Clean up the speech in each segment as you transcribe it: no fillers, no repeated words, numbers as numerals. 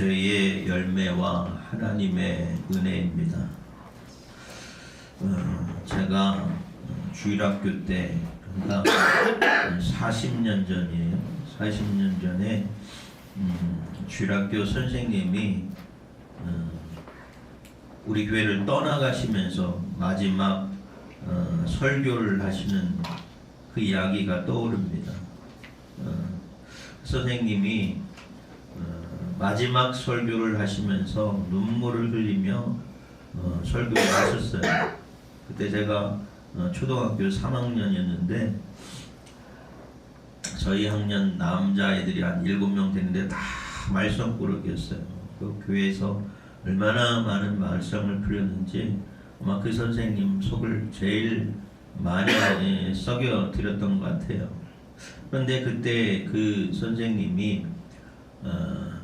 죄의 열매와 하나님의 은혜입니다. 제가 주일학교 때, 그러니까 40년 전이에요. 40년 전에 주일학교 선생님이 우리 교회를 떠나가시면서 마지막 설교를 하시는 그 이야기가 떠오릅니다. 선생님이 마지막 설교를 하시면서 눈물을 흘리며 설교를 하셨어요. 그때 제가 초등학교 3학년이었는데 저희 학년 남자애들이 한 7명 되는데 다 말썽꾸러기였어요. 그 교회에서 얼마나 많은 말썽을 부렸는지 아마 그 선생님 속을 제일 많이 썩여 드렸던 것 같아요. 그런데 그때 그 선생님이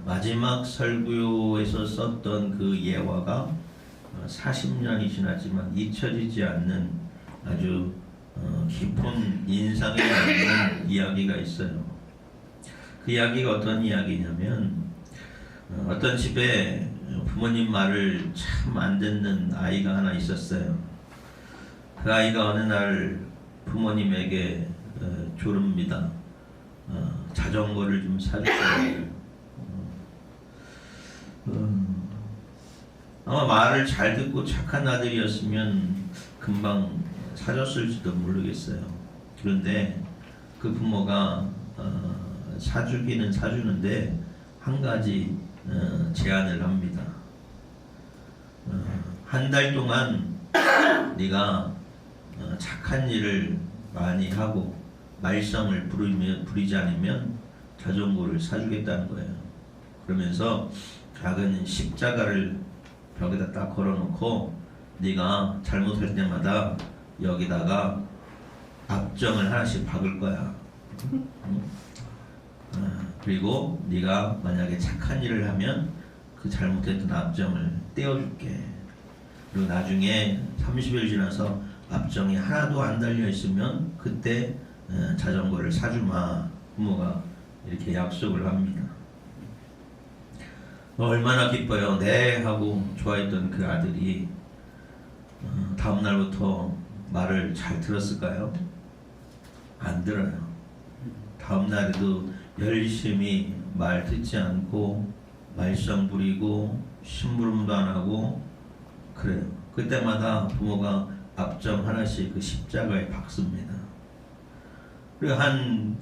마지막 설교에서 썼던 그 예화가 40년이 지났지만 잊혀지지 않는 아주 깊은 인상에 남는 이야기가 있어요. 그 이야기가 어떤 이야기냐면 어떤 집에 부모님 말을 참 안 듣는 아이가 하나 있었어요. 그 아이가 어느 날 부모님에게 조릅니다. 자전거를 좀 사주세요. 아마 말을 잘 듣고 착한 아들이었으면 금방 사줬을지도 모르겠어요. 그런데 그 부모가 사주기는 사주는데 한 가지 제안을 합니다. 한 달 동안 네가 착한 일을 많이 하고 말썽을 부리지 않으면 자전거를 사주겠다는 거예요. 그러면서 작은 십자가를 벽에다 딱 걸어놓고 네가 잘못할 때마다 여기다가 압정을 하나씩 박을 거야. 그리고 네가 만약에 착한 일을 하면 그 잘못했던 압정을 떼어줄게. 그리고 나중에 30일 지나서 압정이 하나도 안 달려 있으면 그때 자전거를 사주마. 부모가 이렇게 약속을 합니다. 얼마나 기뻐요. 네 하고 좋아했던 그 아들이 다음 날부터 말을 잘 들었을까요? 안 들어요. 다음 날에도 열심히 말 듣지 않고 말썽 부리고 심부름도 안 하고 그래요. 그때마다 부모가 압정 하나씩 그 십자가에 박습니다. 그리고 한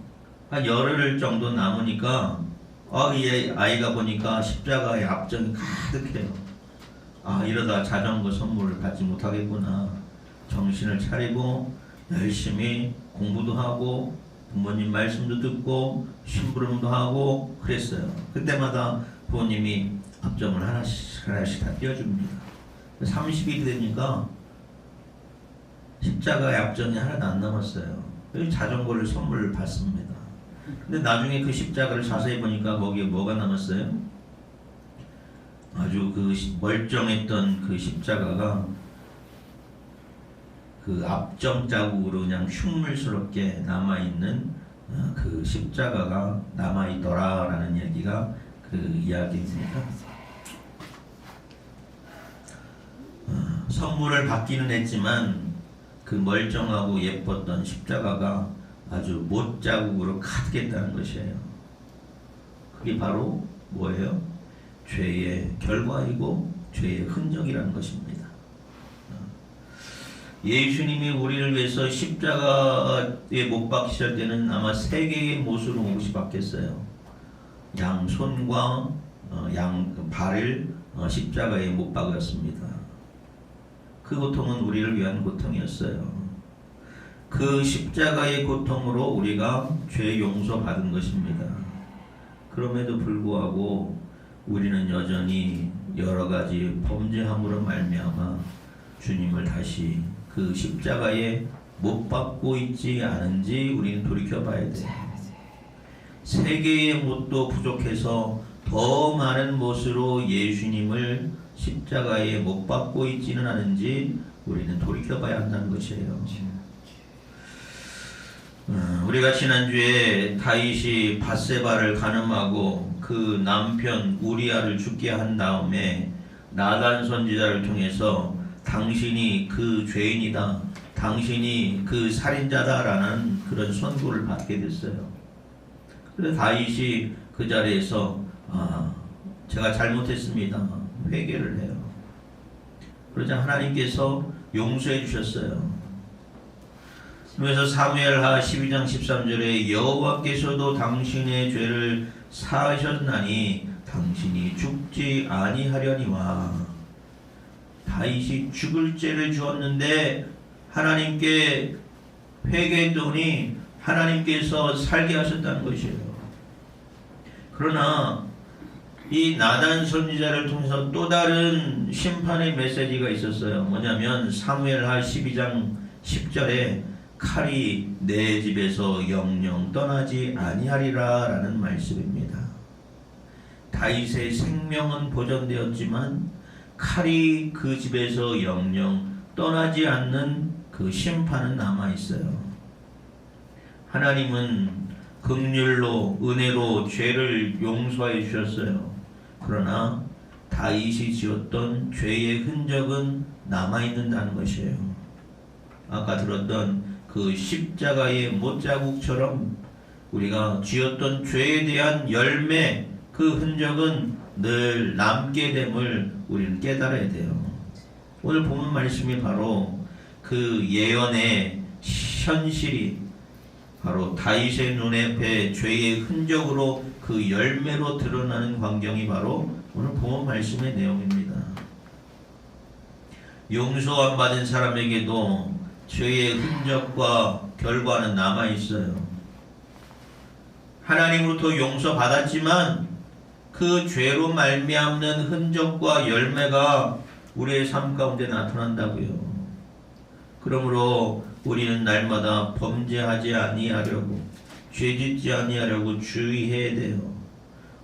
열흘 정도 남으니까 이 아이가 보니까 십자가에 압정이 가득해요. 이러다 자전거 선물을 받지 못하겠구나. 정신을 차리고 열심히 공부도 하고 부모님 말씀도 듣고 심부름도 하고 그랬어요. 그때마다 부모님이 압정을 하나씩 다 띄워줍니다. 30일이 되니까 십자가의 압정이 하나도 안 남았어요. 자전거를 선물을 받습니다. 근데 나중에 그 십자가를 자세히 보니까 거기에 뭐가 남았어요? 아주 그 멀쩡했던 그 십자가가 그 압정 자국으로 그냥 흉물스럽게 남아있는 그 십자가가 남아있더라라는 얘기가 그 이야기입니다. 선물을 받기는 했지만 그 멀쩡하고 예뻤던 십자가가 아주 못 자국으로 가득했다는 것이에요. 그게 바로 뭐예요? 죄의 결과이고 죄의 흔적이라는 것입니다. 예수님이 우리를 위해서 십자가에 못 박히실 때는 아마 3개의 못으로 못이 박혔어요. 양손과 양 발을 십자가에 못 박았습니다. 그 고통은 우리를 위한 고통이었어요. 그 십자가의 고통으로 우리가 죄 용서받은 것입니다. 그럼에도 불구하고 우리는 여전히 여러 가지 범죄함으로 말미암아 주님을 다시 그 십자가에 못 박고 있지 않은지 우리는 돌이켜봐야 돼요. 3개의 못도 부족해서 더 많은 못으로 예수님을 십자가에 못 박고 있지는 않은지 우리는 돌이켜봐야 한다는 것이에요. 우리가 지난주에 다윗이 밧세바를 간음하고 그 남편 우리아를 죽게 한 다음에 나단 선지자를 통해서 당신이 그 죄인이다, 당신이 그 살인자다라는 그런 선고를 받게 됐어요. 그래서 다윗이 그 자리에서 제가 잘못했습니다, 회개를 해요. 그러자 하나님께서 용서해 주셨어요. 그래서 사무엘하 12장 13절에 여호와께서도 당신의 죄를 사하셨나니 당신이 죽지 아니하려니와. 다윗이 죽을 죄를 주었는데 하나님께 회개했더니 하나님께서 살게 하셨다는 것이에요. 그러나 이 나단 선지자를 통해서 또 다른 심판의 메시지가 있었어요. 뭐냐면 사무엘하 12장 10절에 칼이 내 집에서 영영 떠나지 아니하리라 라는 말씀입니다. 다윗의 생명은 보존되었지만 칼이 그 집에서 영영 떠나지 않는 그 심판은 남아있어요. 하나님은 긍휼로 은혜로 죄를 용서해 주셨어요. 그러나 다윗이 지었던 죄의 흔적은 남아있는다는 것이에요. 아까 들었던 그 십자가의 못자국처럼 우리가 지었던 죄에 대한 열매, 그 흔적은 늘 남게 됨을 우리는 깨달아야 돼요. 오늘 본문 말씀이 바로 그 예언의 현실이 바로 다윗의 눈앞에 죄의 흔적으로 그 열매로 드러나는 광경이 바로 오늘 본문 말씀의 내용입니다. 용서 안 받은 사람에게도 죄의 흔적과 결과는 남아있어요. 하나님으로부터 용서받았지만 그 죄로 말미암는 흔적과 열매가 우리의 삶 가운데 나타난다고요. 그러므로 우리는 날마다 범죄하지 아니하려고, 죄짓지 아니하려고 주의해야 돼요.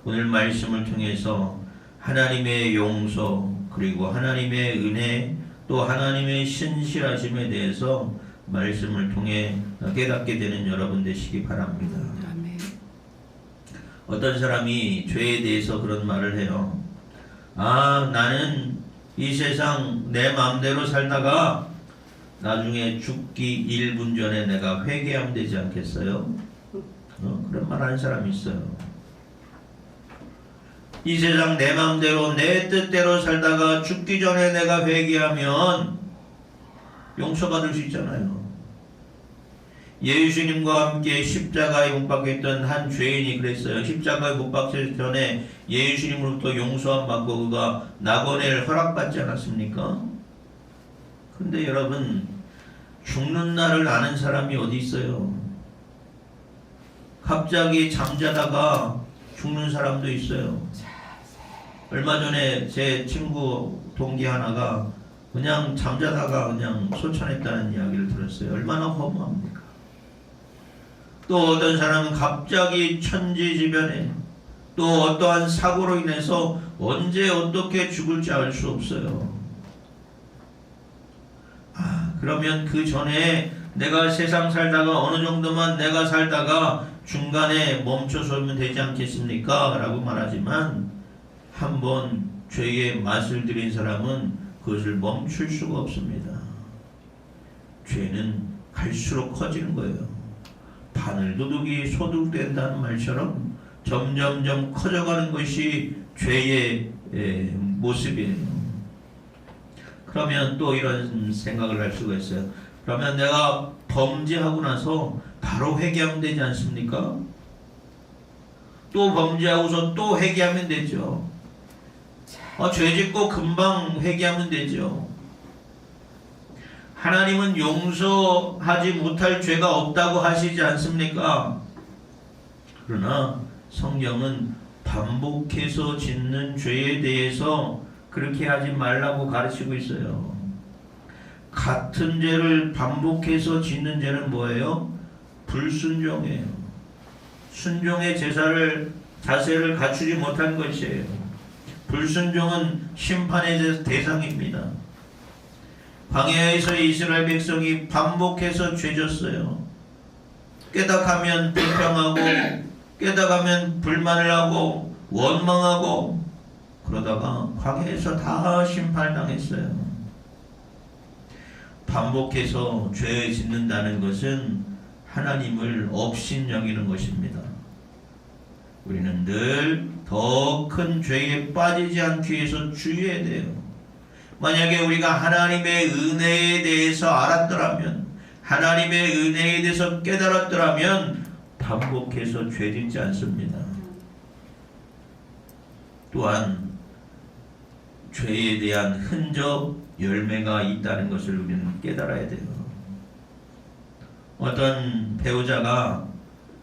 오늘 말씀을 통해서 하나님의 용서, 그리고 하나님의 은혜, 또 하나님의 신실하심에 대해서 말씀을 통해 깨닫게 되는 여러분 되시기 바랍니다. 아멘. 어떤 사람이 죄에 대해서 그런 말을 해요. 나는 이 세상 내 마음대로 살다가 나중에 죽기 1분 전에 내가 회개하면 되지 않겠어요? 그런 말 하는 사람이 있어요. 이 세상 내 마음대로 내 뜻대로 살다가 죽기 전에 내가 회개하면 용서받을 수 있잖아요. 예수님과 함께 십자가에 못 박혔던 한 죄인이 그랬어요. 십자가에 못 박히기 전에 예수님으로부터 용서함 받고 그가 낙원을 허락받지 않았습니까? 근데 여러분, 죽는 날을 아는 사람이 어디 있어요? 갑자기 잠자다가 죽는 사람도 있어요. 얼마 전에 제 친구 동기 하나가 그냥 잠자다가 그냥 소천했다는 이야기를 들었어요. 얼마나 허무합니까? 또 어떤 사람은 갑자기 천지지변에, 또 어떠한 사고로 인해서 언제 어떻게 죽을지 알 수 없어요. 그러면 그 전에 내가 세상 살다가 어느 정도만 내가 살다가 중간에 멈춰서면 되지 않겠습니까? 라고 말하지만 한번 죄의 맛을 들인 사람은 그것을 멈출 수가 없습니다. 죄는 갈수록 커지는 거예요. 바늘도둑이 소독된다는 말처럼 점점점 커져가는 것이 죄의 모습이에요. 그러면 또 이런 생각을 할 수가 있어요. 그러면 내가 범죄하고 나서 바로 회개하면 되지 않습니까? 또 범죄하고서 또 회개하면 되죠. 죄 짓고 금방 회개하면 되죠. 하나님은 용서하지 못할 죄가 없다고 하시지 않습니까? 그러나 성경은 반복해서 짓는 죄에 대해서 그렇게 하지 말라고 가르치고 있어요. 같은 죄를 반복해서 짓는 죄는 뭐예요? 불순종이에요. 순종의 자세를 갖추지 못한 것이에요. 불순종은 심판의 대상입니다. 광야에서 이스라엘 백성이 반복해서 죄졌어요. 깨닫하면 불평하고, 깨닫하면 불만을 하고, 원망하고 그러다가 광야에서 다 심판당했어요. 반복해서 죄 짓는다는 것은 하나님을 업신여기는 것입니다. 우리는 늘 더 큰 죄에 빠지지 않기 위해서 주의해야 돼요. 만약에 우리가 하나님의 은혜에 대해서 알았더라면, 하나님의 은혜에 대해서 깨달았더라면 반복해서 죄 짓지 않습니다. 또한 죄에 대한 흔적, 열매가 있다는 것을 우리는 깨달아야 돼요. 어떤 배우자가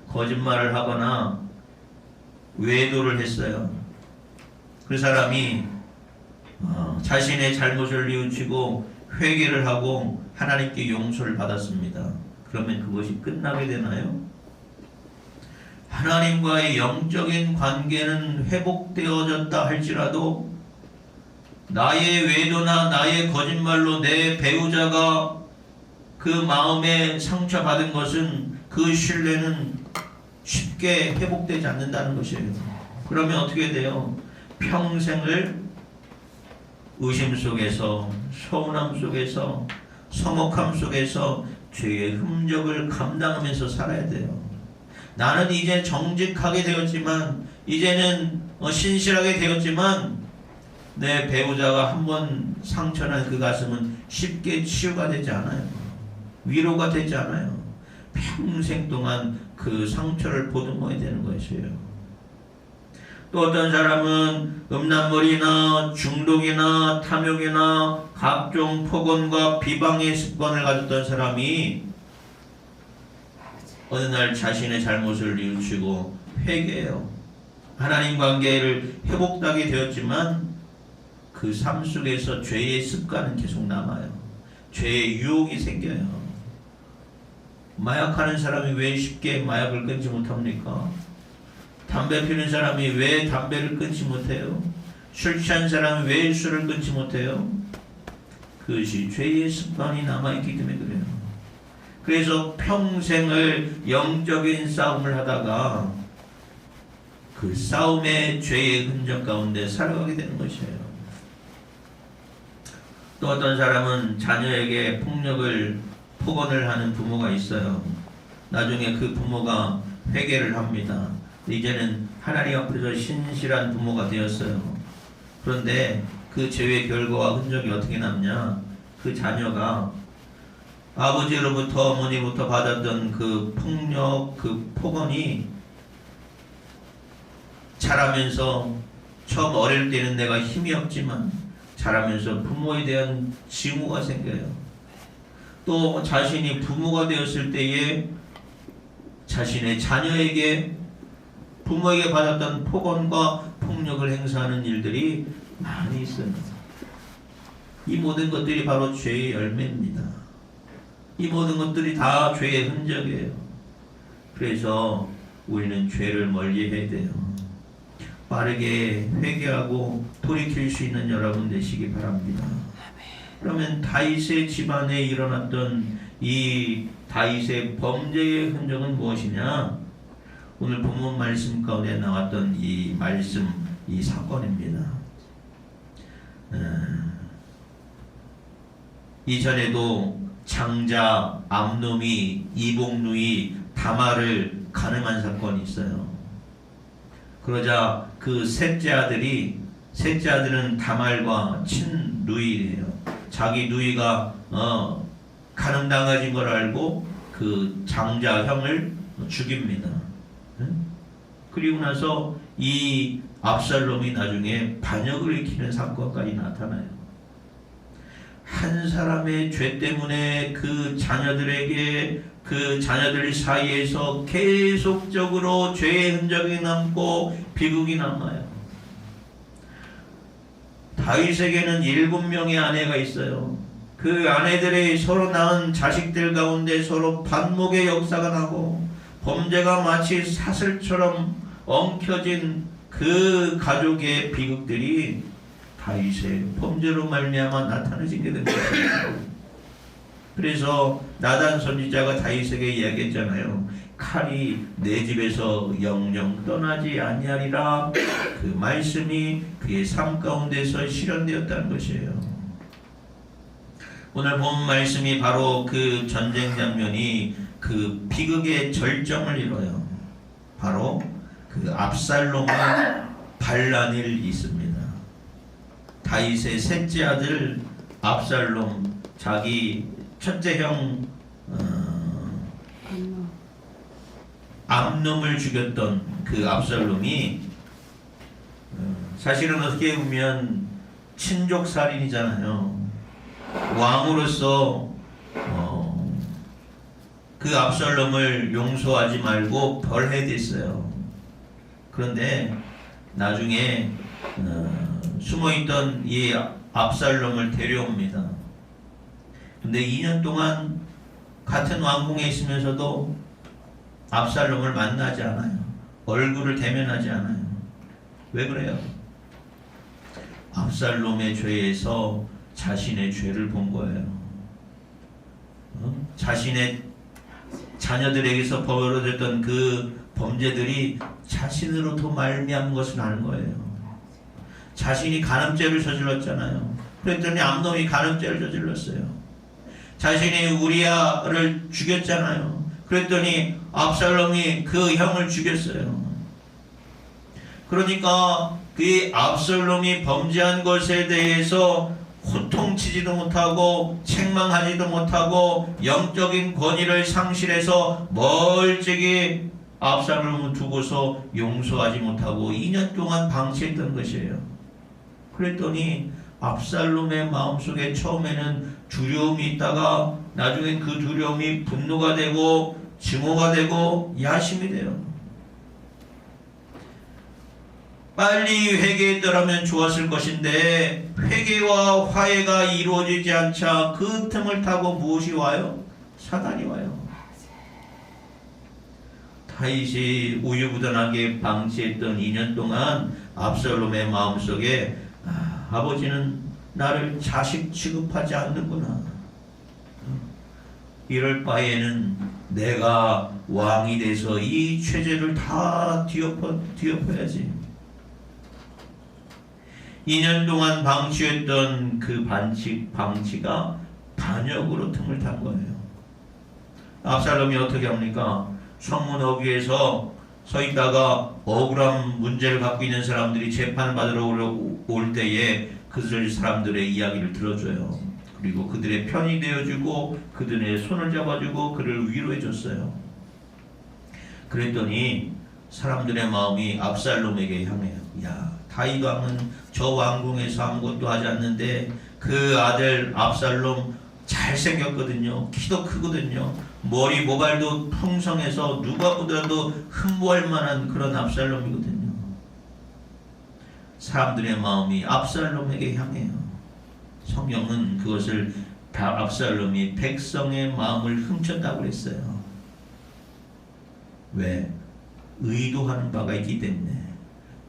거짓말을 하거나 외도를 했어요. 그 사람이 자신의 잘못을 뉘우치고 회개를 하고 하나님께 용서를 받았습니다. 그러면 그것이 끝나게 되나요? 하나님과의 영적인 관계는 회복되어졌다 할지라도 나의 외도나 나의 거짓말로 내 배우자가 그 마음에 상처받은 것은 그 신뢰는 쉽게 회복되지 않는다는 것이에요. 그러면 어떻게 돼요? 평생을 의심 속에서, 서운함 속에서, 서먹함 속에서 죄의 흔적을 감당하면서 살아야 돼요. 나는 이제 정직하게 되었지만, 이제는 신실하게 되었지만 내 배우자가 한번 상처난 그 가슴은 쉽게 치유가 되지 않아요. 위로가 되지 않아요. 평생 동안 그 상처를 보듬어야 되는 것이에요. 또 어떤 사람은 음란물이나 중독이나 탐욕이나 각종 폭언과 비방의 습관을 가졌던 사람이 어느 날 자신의 잘못을 뉘우치고 회개해요. 하나님 관계를 회복하게 되었지만 그 삶 속에서 죄의 습관은 계속 남아요. 죄의 유혹이 생겨요. 마약하는 사람이 왜 쉽게 마약을 끊지 못합니까? 담배 피는 사람이 왜 담배를 끊지 못해요? 술 취한 사람이 왜 술을 끊지 못해요? 그것이 죄의 습관이 남아있기 때문에 그래요. 그래서 평생을 영적인 싸움을 하다가 그 싸움의 죄의 흔적 가운데 살아가게 되는 것이에요. 또 어떤 사람은 자녀에게 폭언을 하는 부모가 있어요. 나중에 그 부모가 회개를 합니다. 이제는 하나님 앞에서 신실한 부모가 되었어요. 그런데 그 죄의 결과와 흔적이 어떻게 남냐? 그 자녀가 아버지로부터 어머니부터 받았던 그 폭력, 그 폭언이 자라면서 처음 어릴 때는 내가 힘이 없지만 자라면서 부모에 대한 징후가 생겨요. 또 자신이 부모가 되었을 때에 자신의 자녀에게 부모에게 받았던 폭언과 폭력을 행사하는 일들이 많이 있습니다. 이 모든 것들이 바로 죄의 열매입니다. 이 모든 것들이 다 죄의 흔적이에요. 그래서 우리는 죄를 멀리해야 돼요. 빠르게 회개하고 돌이킬 수 있는 여러분 되시기 바랍니다. 그러면 다윗의 집안에 일어났던 이 다윗의 범죄의 흔적은 무엇이냐? 오늘 본문 말씀 가운데 나왔던 이 말씀, 이 사건입니다. 이전에도 장자 암놈이 이복누이 다말을 간음한 사건이 있어요. 그러자 그 셋째 아들은 다말과 친누이예요. 자기 누이가 간음당하신 걸 알고 그 장자 형을 죽입니다. 그리고 나서 이 압살롬이 나중에 반역을 일으키는 사건까지 나타나요. 한 사람의 죄 때문에 그 자녀들 사이에서 계속적으로 죄의 흔적이 남고 비극이 남아요. 다윗에게는 7명의 아내가 있어요. 그 아내들이 서로 낳은 자식들 가운데 서로 반목의 역사가 나고 범죄가 마치 사슬처럼 엉켜진 그 가족의 비극들이 다윗의 범죄로 말미암아 나타나게 된 거예요. 그래서 나단 선지자가 다윗에게 이야기했잖아요. 칼이 내 집에서 영영 떠나지 아니하리라. 그 말씀이 그의 삶 가운데서 실현되었다는 것이에요. 오늘 본 말씀이 바로 그 전쟁 장면이 그 비극의 절정을 이뤄요. 바로 그 압살롬의 반란이 있습니다. 다윗의 셋째 아들 압살롬, 자기 첫째 형 암놈을 죽였던 그 압살롬이 사실은 어떻게 보면 친족 살인이잖아요. 왕으로서 그 압살롬을 용서하지 말고 벌해댔어요. 그런데 나중에 숨어있던 이 압살롬을 데려옵니다. 근데 2년 동안 같은 왕궁에 있으면서도 압살롬을 만나지 않아요. 얼굴을 대면하지 않아요. 왜 그래요? 압살롬의 죄에서 자신의 죄를 본 거예요. 자신의 자녀들에게서 벌어졌던 그 범죄들이 자신으로부터 말미암은 것을 아는 거예요. 자신이 간음죄를 저질렀잖아요. 그랬더니 암놈이 간음죄를 저질렀어요. 자신이 우리야를 죽였잖아요. 그랬더니 압살롬이 그 형을 죽였어요. 그러니까 그 압살롬이 범죄한 것에 대해서 호통치지도 못하고 책망하지도 못하고 영적인 권위를 상실해서 멀찍이 압살롬을 두고서 용서하지 못하고 2년 동안 방치했던 것이에요. 그랬더니 압살롬의 마음속에 처음에는 두려움이 있다가 나중엔 그 두려움이 분노가 되고 증오가 되고 야심이 돼요. 빨리 회개했더라면 좋았을 것인데 회개와 화해가 이루어지지 않자 그 틈을 타고 무엇이 와요? 사단이 와요. 다윗이 우유부단하게 방치했던 2년 동안 압살롬의 마음속에 아버지는 나를 자식 취급하지 않는구나. 이럴 바에는 내가 왕이 돼서 이 죄죄를 다 뒤엎어야지. 2년 동안 방치했던 그 방치가 반역으로 틈을 탄 거예요. 압살롬이 어떻게 합니까? 성문 어귀에서 서 있다가 억울한 문제를 갖고 있는 사람들이 재판을 받으러 올 때에 그들 사람들의 이야기를 들어줘요. 그리고 그들의 편이 되어주고 그들의 손을 잡아주고 그를 위로해줬어요. 그랬더니 사람들의 마음이 압살롬에게 향해요. 야, 다윗 왕은 저 왕궁에서 아무것도 하지 않는데 그 아들 압살롬 잘생겼거든요. 키도 크거든요. 머리 모발도 풍성해서 누가 보더라도 흠모할 만한 그런 압살롬이거든요. 사람들의 마음이 압살롬에게 향해요. 성경은 그것을 압살롬이 백성의 마음을 훔쳤다고 했어요. 왜? 의도하는 바가 있기 때문에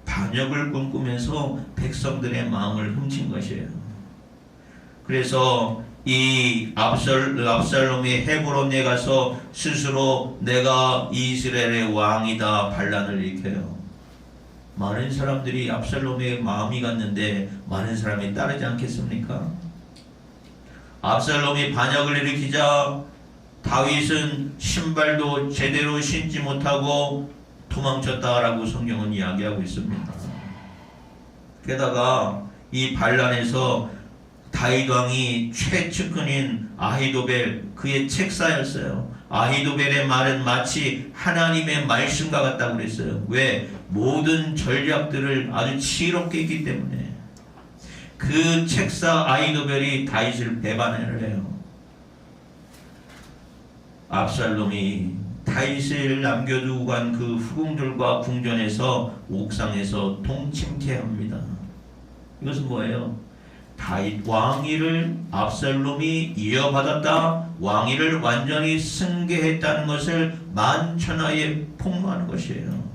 반역을 꿈꾸면서 백성들의 마음을 훔친 것이에요. 그래서 이 압살롬이 헤브론에 가서 스스로 내가 이스라엘의 왕이다 반란을 일으켜요. 많은 사람들이 압살롬의 마음이 갔는데 많은 사람이 따르지 않겠습니까? 압살롬이 반역을 일으키자 다윗은 신발도 제대로 신지 못하고 도망쳤다라고 성경은 이야기하고 있습니다. 게다가 이 반란에서 다윗 왕이 최측근인 아히도벨 그의 책사였어요. 아히도벨의 말은 마치 하나님의 말씀과 같다고 그랬어요. 왜? 모든 전략들을 아주 지혜롭게 했기 때문에. 그 책사 아히도벨이 다윗을 배반을 해요. 압살롬이 다윗을 남겨두고 간 그 후궁들과 궁전에서 옥상에서 동침케 합니다. 이것은 뭐예요? 다윗 왕위를 압살롬이 이어받았다. 왕위를 완전히 승계했다는 것을 만천하에 폭로하는 것이에요.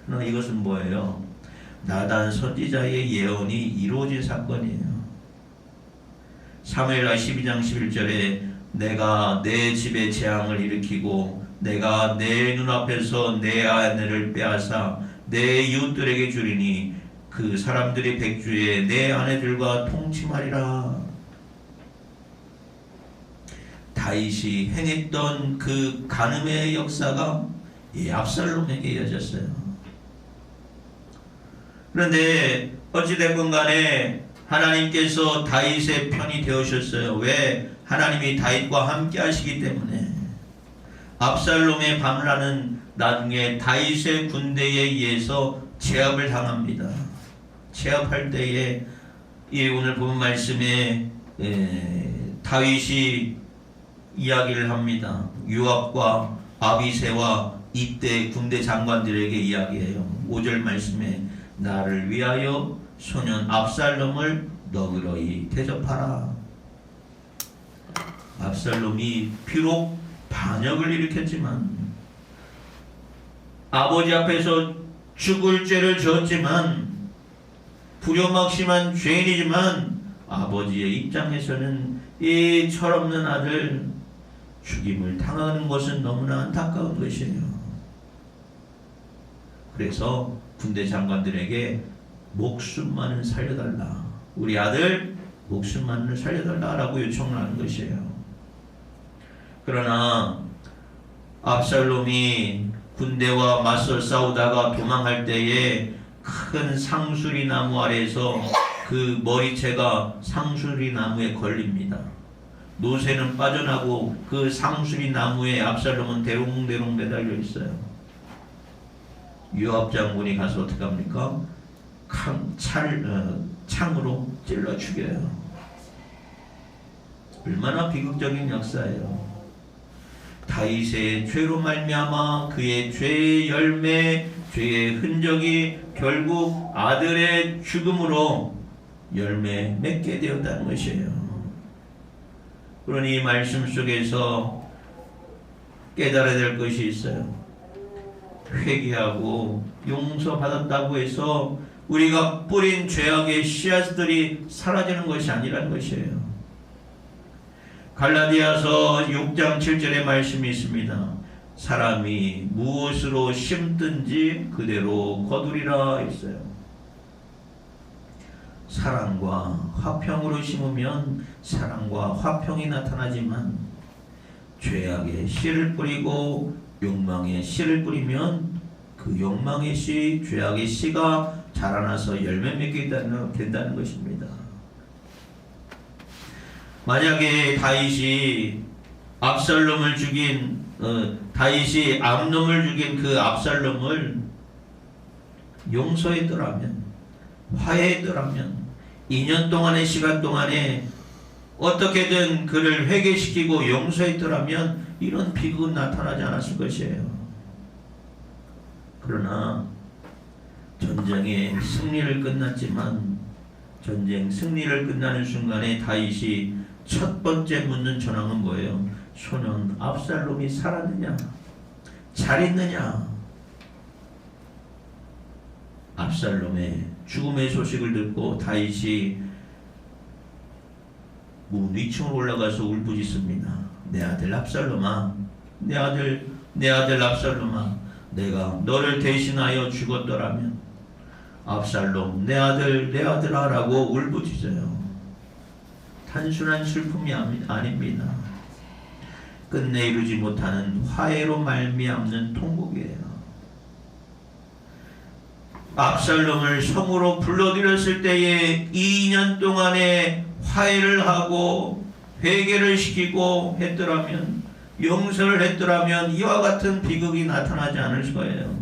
그러나 이것은 뭐예요? 나단 선지자의 예언이 이루어진 사건이에요. 사무엘하 12장 11절에 내가 내 집에 재앙을 일으키고 내가 내 눈앞에서 내 아내를 빼앗아 내 이웃들에게 주리니 그 사람들이 백주에 내 아내들과 통침하리라. 다윗이 행했던 그 간음의 역사가 이 압살롬에게 이어졌어요. 그런데 어찌됐건 간에 하나님께서 다윗의 편이 되어주셨어요. 왜? 하나님이 다윗과 함께 하시기 때문에. 압살롬의 밤라는 나중에 다윗의 군대에 의해서 제압을 당합니다. 제압할 때에 이 오늘 본 말씀에 다윗이 이야기를 합니다. 요압과 아비새와 이때 군대 장관들에게 이야기해요. 5절 말씀에 나를 위하여 소년 압살롬을 너그러이 대접하라. 압살롬이 비록 반역을 일으켰지만 아버지 앞에서 죽을 죄를 지었지만 불효막심한 죄인이지만 아버지의 입장에서는 이 철없는 아들 죽임을 당하는 것은 너무나 안타까운 것이에요. 그래서 군대 장관들에게 목숨만은 살려달라. 우리 아들 목숨만을 살려달라라고 요청을 하는 것이에요. 그러나 압살롬이 군대와 맞서 싸우다가 도망할 때에 큰 상수리 나무 아래에서 그 머리채가 상수리 나무에 걸립니다. 노새는 빠져나고 그 상수리 나무에 압살롬은 대롱대롱 매달려 있어요. 요압 장군이 가서 어떻게 합니까? 창으로 찔러 죽여요. 얼마나 비극적인 역사예요. 다윗의 죄로 말미암아 그의 죄의 열매, 죄의 흔적이 결국 아들의 죽음으로 열매 맺게 되었다는 것이에요. 그러니 이 말씀 속에서 깨달아야 될 것이 있어요. 회개하고 용서받았다고 해서 우리가 뿌린 죄악의 씨앗들이 사라지는 것이 아니라는 것이에요. 갈라디아서 6장 7절의 말씀이 있습니다. 사람이 무엇으로 심든지 그대로 거두리라 했어요. 사랑과 화평으로 심으면 사랑과 화평이 나타나지만 죄악의 씨를 뿌리고 욕망의 씨를 뿌리면 그 욕망의 씨, 죄악의 씨가 자라나서 열매 맺게 된다는 것입니다. 만약에 다윗이 압살롬을 죽인 다윗이 암놈을 죽인 그 압살롬을 용서했더라면, 화해했더라면 2년 동안의 시간 동안에 어떻게든 그를 회개시키고 용서했더라면 이런 비극은 나타나지 않았을 것이에요. 그러나 전쟁의 승리를 끝났지만 전쟁 승리를 끝나는 순간에 다윗이 첫 번째 묻는 전황은 뭐예요? 소년 압살롬이 살았느냐? 잘 있느냐? 압살롬의 죽음의 소식을 듣고 다윗이 문 위층으로 올라가서 울부짖습니다. 내 아들 압살롬아, 내 아들 압살롬아, 내가 너를 대신하여 죽었더라면 압살롬 내 아들아라고 울부짖어요. 단순한 슬픔이 아닙니다. 끝내 이루지 못하는 화해로 말미암는 통곡이에요. 압살롬을 성으로 불러들였을 때에 2년 동안의 화해를 하고 회개를 시키고 했더라면, 용서를 했더라면 이와 같은 비극이 나타나지 않을 거예요.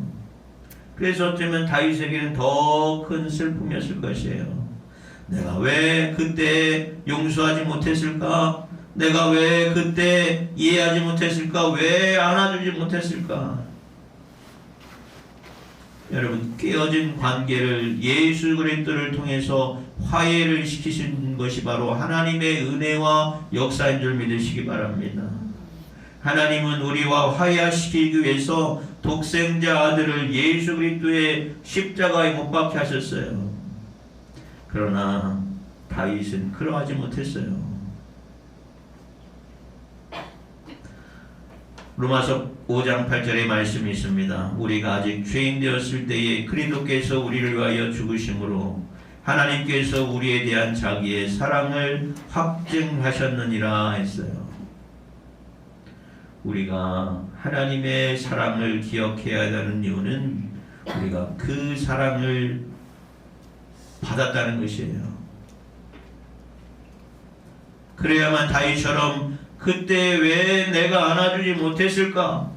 그래서 어쩌면 다윗에게는 더 큰 슬픔이었을 것이에요. 내가 왜 그때 용서하지 못했을까? 내가 왜 그때 이해하지 못했을까? 왜 안아주지 못했을까? 여러분, 깨어진 관계를 예수 그리스도를 통해서 화해를 시키신 것이 바로 하나님의 은혜와 역사인 줄 믿으시기 바랍니다. 하나님은 우리와 화해시키기 위해서 독생자 아들을 예수 그리스도의 십자가에 못 박게 하셨어요. 그러나 다윗은 그러하지 못했어요. 로마서 5장 8절의 말씀이 있습니다. 우리가 아직 죄인 되었을 때에 그리스도께서 우리를 위하여 죽으심으로 하나님께서 우리에 대한 자기의 사랑을 확증하셨느니라 했어요. 우리가 하나님의 사랑을 기억해야 하는 이유는 우리가 그 사랑을 받았다는 것이에요. 그래야만 다윗처럼 그때 왜 내가 안아주지 못했을까?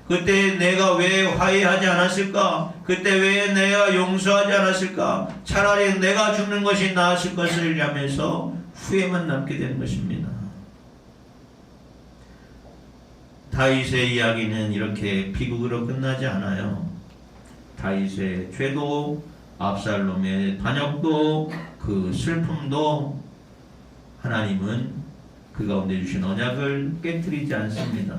그때 내가 왜 화해하지 않았을까? 그때 왜 내가 용서하지 않았을까? 차라리 내가 죽는 것이 나았을 것을 하면서 후회만 남게 되는 것입니다. 다윗의 이야기는 이렇게 비극으로 끝나지 않아요. 다윗의 죄도 압살롬의 반역도 그 슬픔도 하나님은 그 가운데 주신 언약을 깨뜨리지 않습니다.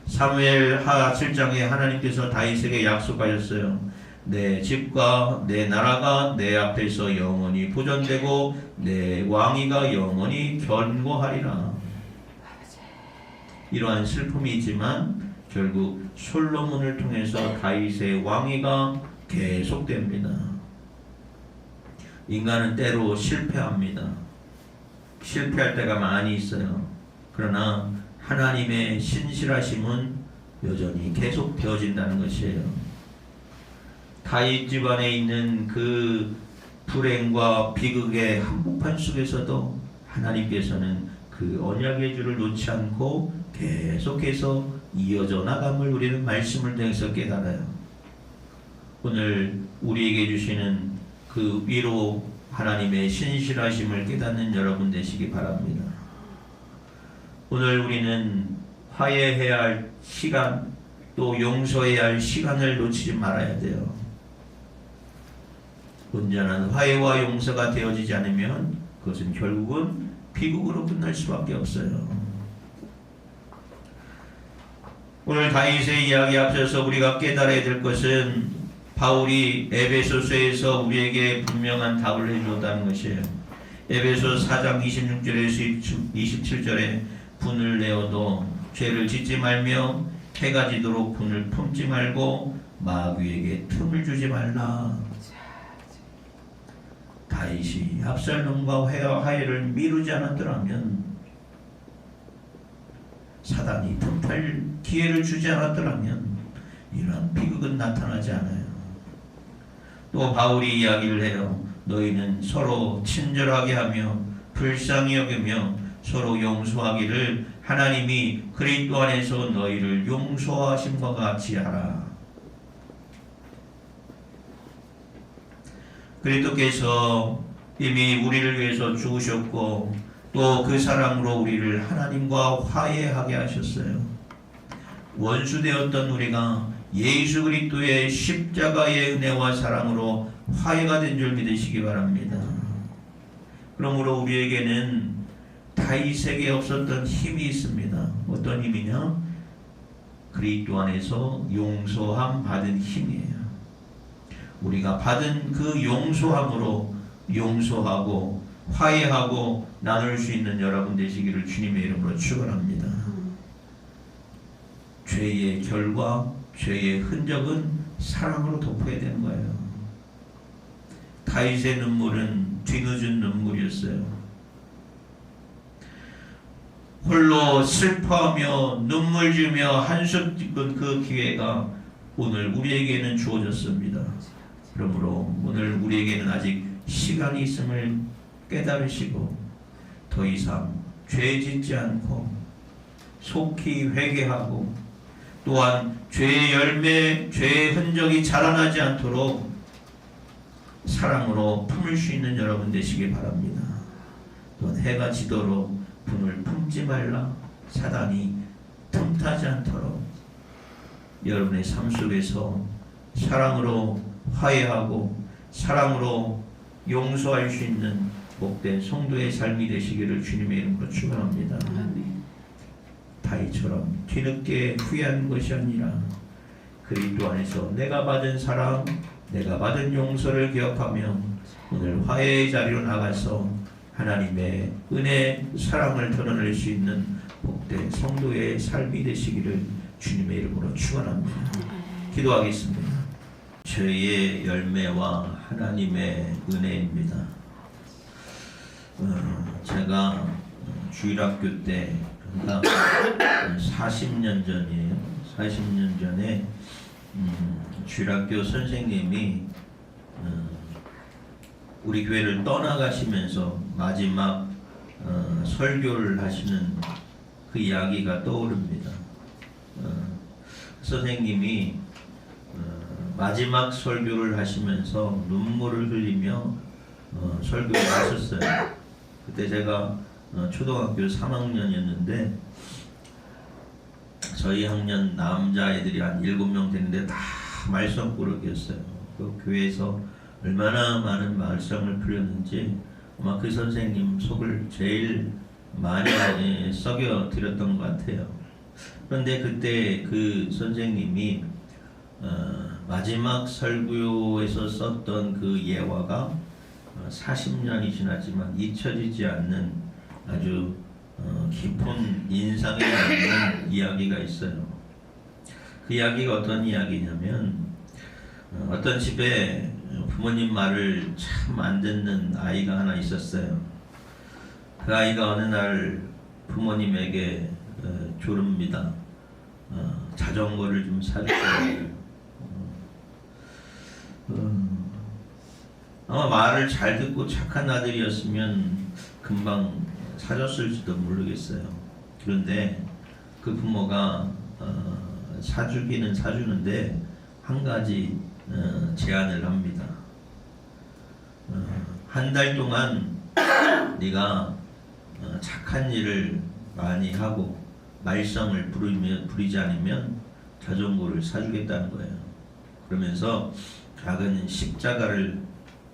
사무엘하 7장에 하나님께서 다윗에게 약속하셨어요. 내 집과 내 나라가 내 앞에서 영원히 보존되고 내 왕위가 영원히 견고하리라. 이러한 슬픔이 있지만 결국 솔로몬을 통해서 다윗의 왕위가 계속됩니다. 인간은 때로 실패합니다. 실패할 때가 많이 있어요. 그러나 하나님의 신실하심은 여전히 계속되어진다는 것이에요. 다윗 집안에 있는 그 불행과 비극의 한복판 속에서도 하나님께서는 그 언약의 줄을 놓지 않고 계속해서 이어져 나감을 우리는 말씀을 통해서 깨달아요. 오늘 우리에게 주시는 그 위로 하나님의 신실하심을 깨닫는 여러분 되시기 바랍니다. 오늘 우리는 화해해야 할 시간, 또 용서해야 할 시간을 놓치지 말아야 돼요. 온전한 화해와 용서가 되어지지 않으면 그것은 결국은 비극으로 끝날 수밖에 없어요. 오늘 다윗의 이야기 앞서서 우리가 깨달아야 될 것은 바울이 에베소서에서 우리에게 분명한 답을 해주었다는 것이에요. 에베소 4장 26절에서 27절에 분을 내어도 죄를 짓지 말며 해가 지도록 분을 품지 말고 마귀에게 틈을 주지 말라. 다윗이 압살롬과 화해를 미루지 않았더라면, 사단이 틈탈 기회를 주지 않았더라면 이러한 비극은 나타나지 않아요. 또 바울이 이야기를 해요. 너희는 서로 친절하게 하며 불쌍히 여기며 서로 용서하기를 하나님이 그리스도 안에서 너희를 용서하심과 같이 하라. 그리스도께서 이미 우리를 위해서 죽으셨고 또 그 사랑으로 우리를 하나님과 화해하게 하셨어요. 원수되었던 우리가 예수 그리스도의 십자가의 은혜와 사랑으로 화해가 된 줄 믿으시기 바랍니다. 그러므로 우리에게는 다윗에게 없었던 힘이 있습니다. 어떤 힘이냐? 그리스도 안에서 용서함 받은 힘이에요. 우리가 받은 그 용서함으로 용서하고 화해하고 나눌 수 있는 여러분 되시기를 주님의 이름으로 축원합니다. 죄의 결과, 죄의 흔적은 사랑으로 덮어야 되는 거예요. 다윗의 눈물은 뒤늦은 눈물이었어요. 홀로 슬퍼하며 눈물 지으며 한숨 짓는 그 기회가 오늘 우리에게는 주어졌습니다. 그러므로 오늘 우리에게는 아직 시간이 있음을 깨달으시고 더 이상 죄 짓지 않고 속히 회개하고 또한 죄의 열매, 죄의 흔적이 자라나지 않도록 사랑으로 품을 수 있는 여러분 되시기 바랍니다. 또한 해가 지도록 분을 품지 말라. 사단이 틈타지 않도록 여러분의 삶 속에서 사랑으로 화해하고 사랑으로 용서할 수 있는 복된 성도의 삶이 되시기를 주님의 이름으로 축원합니다. 다윗처럼 뒤늦게 후회한 것이 아니라 그리스도 안에서 내가 받은 사랑, 내가 받은 용서를 기억하며 오늘 화해의 자리로 나가서 하나님의 은혜, 사랑을 드러낼 수 있는 복된 성도의 삶이 되시기를 주님의 이름으로 축원합니다. 기도하겠습니다. 죄의 열매와 하나님의 은혜입니다. 제가 주일학교 때, 그러니까 40년 전이에요. 40년 전에 주일학교 선생님이 우리 교회를 떠나가시면서 마지막 설교를 하시는 그 이야기가 떠오릅니다. 선생님이 마지막 설교를 하시면서 눈물을 흘리며 설교를 하셨어요. 그때 제가 초등학교 3학년이었는데 저희 학년 남자애들이 한 7명 되는데 다 말썽꾸러기였어요. 그 교회에서 얼마나 많은 말썽을 부렸는지 아마 그 선생님 속을 제일 많이 썩여 드렸던 것 같아요. 그런데 그때 그 선생님이 마지막 설교에서 썼던 그 예화가 40년이 지났지만 잊혀지지 않는 아주 깊은 인상에 남는 이야기가 있어요. 그 이야기가 어떤 이야기냐면 어떤 집에 부모님 말을 참 안 듣는 아이가 하나 있었어요. 그 아이가 어느 날 부모님에게 조릅니다. 자전거를 좀 사주세요. 아마 말을 잘 듣고 착한 아들이었으면 금방 사줬을지도 모르겠어요. 그런데 그 부모가 사주기는 사주는데 한 가지 제안을 합니다. 한 달 동안 네가 착한 일을 많이 하고 말썽을 부리지 않으면 자전거를 사주겠다는 거예요. 그러면서 작은 십자가를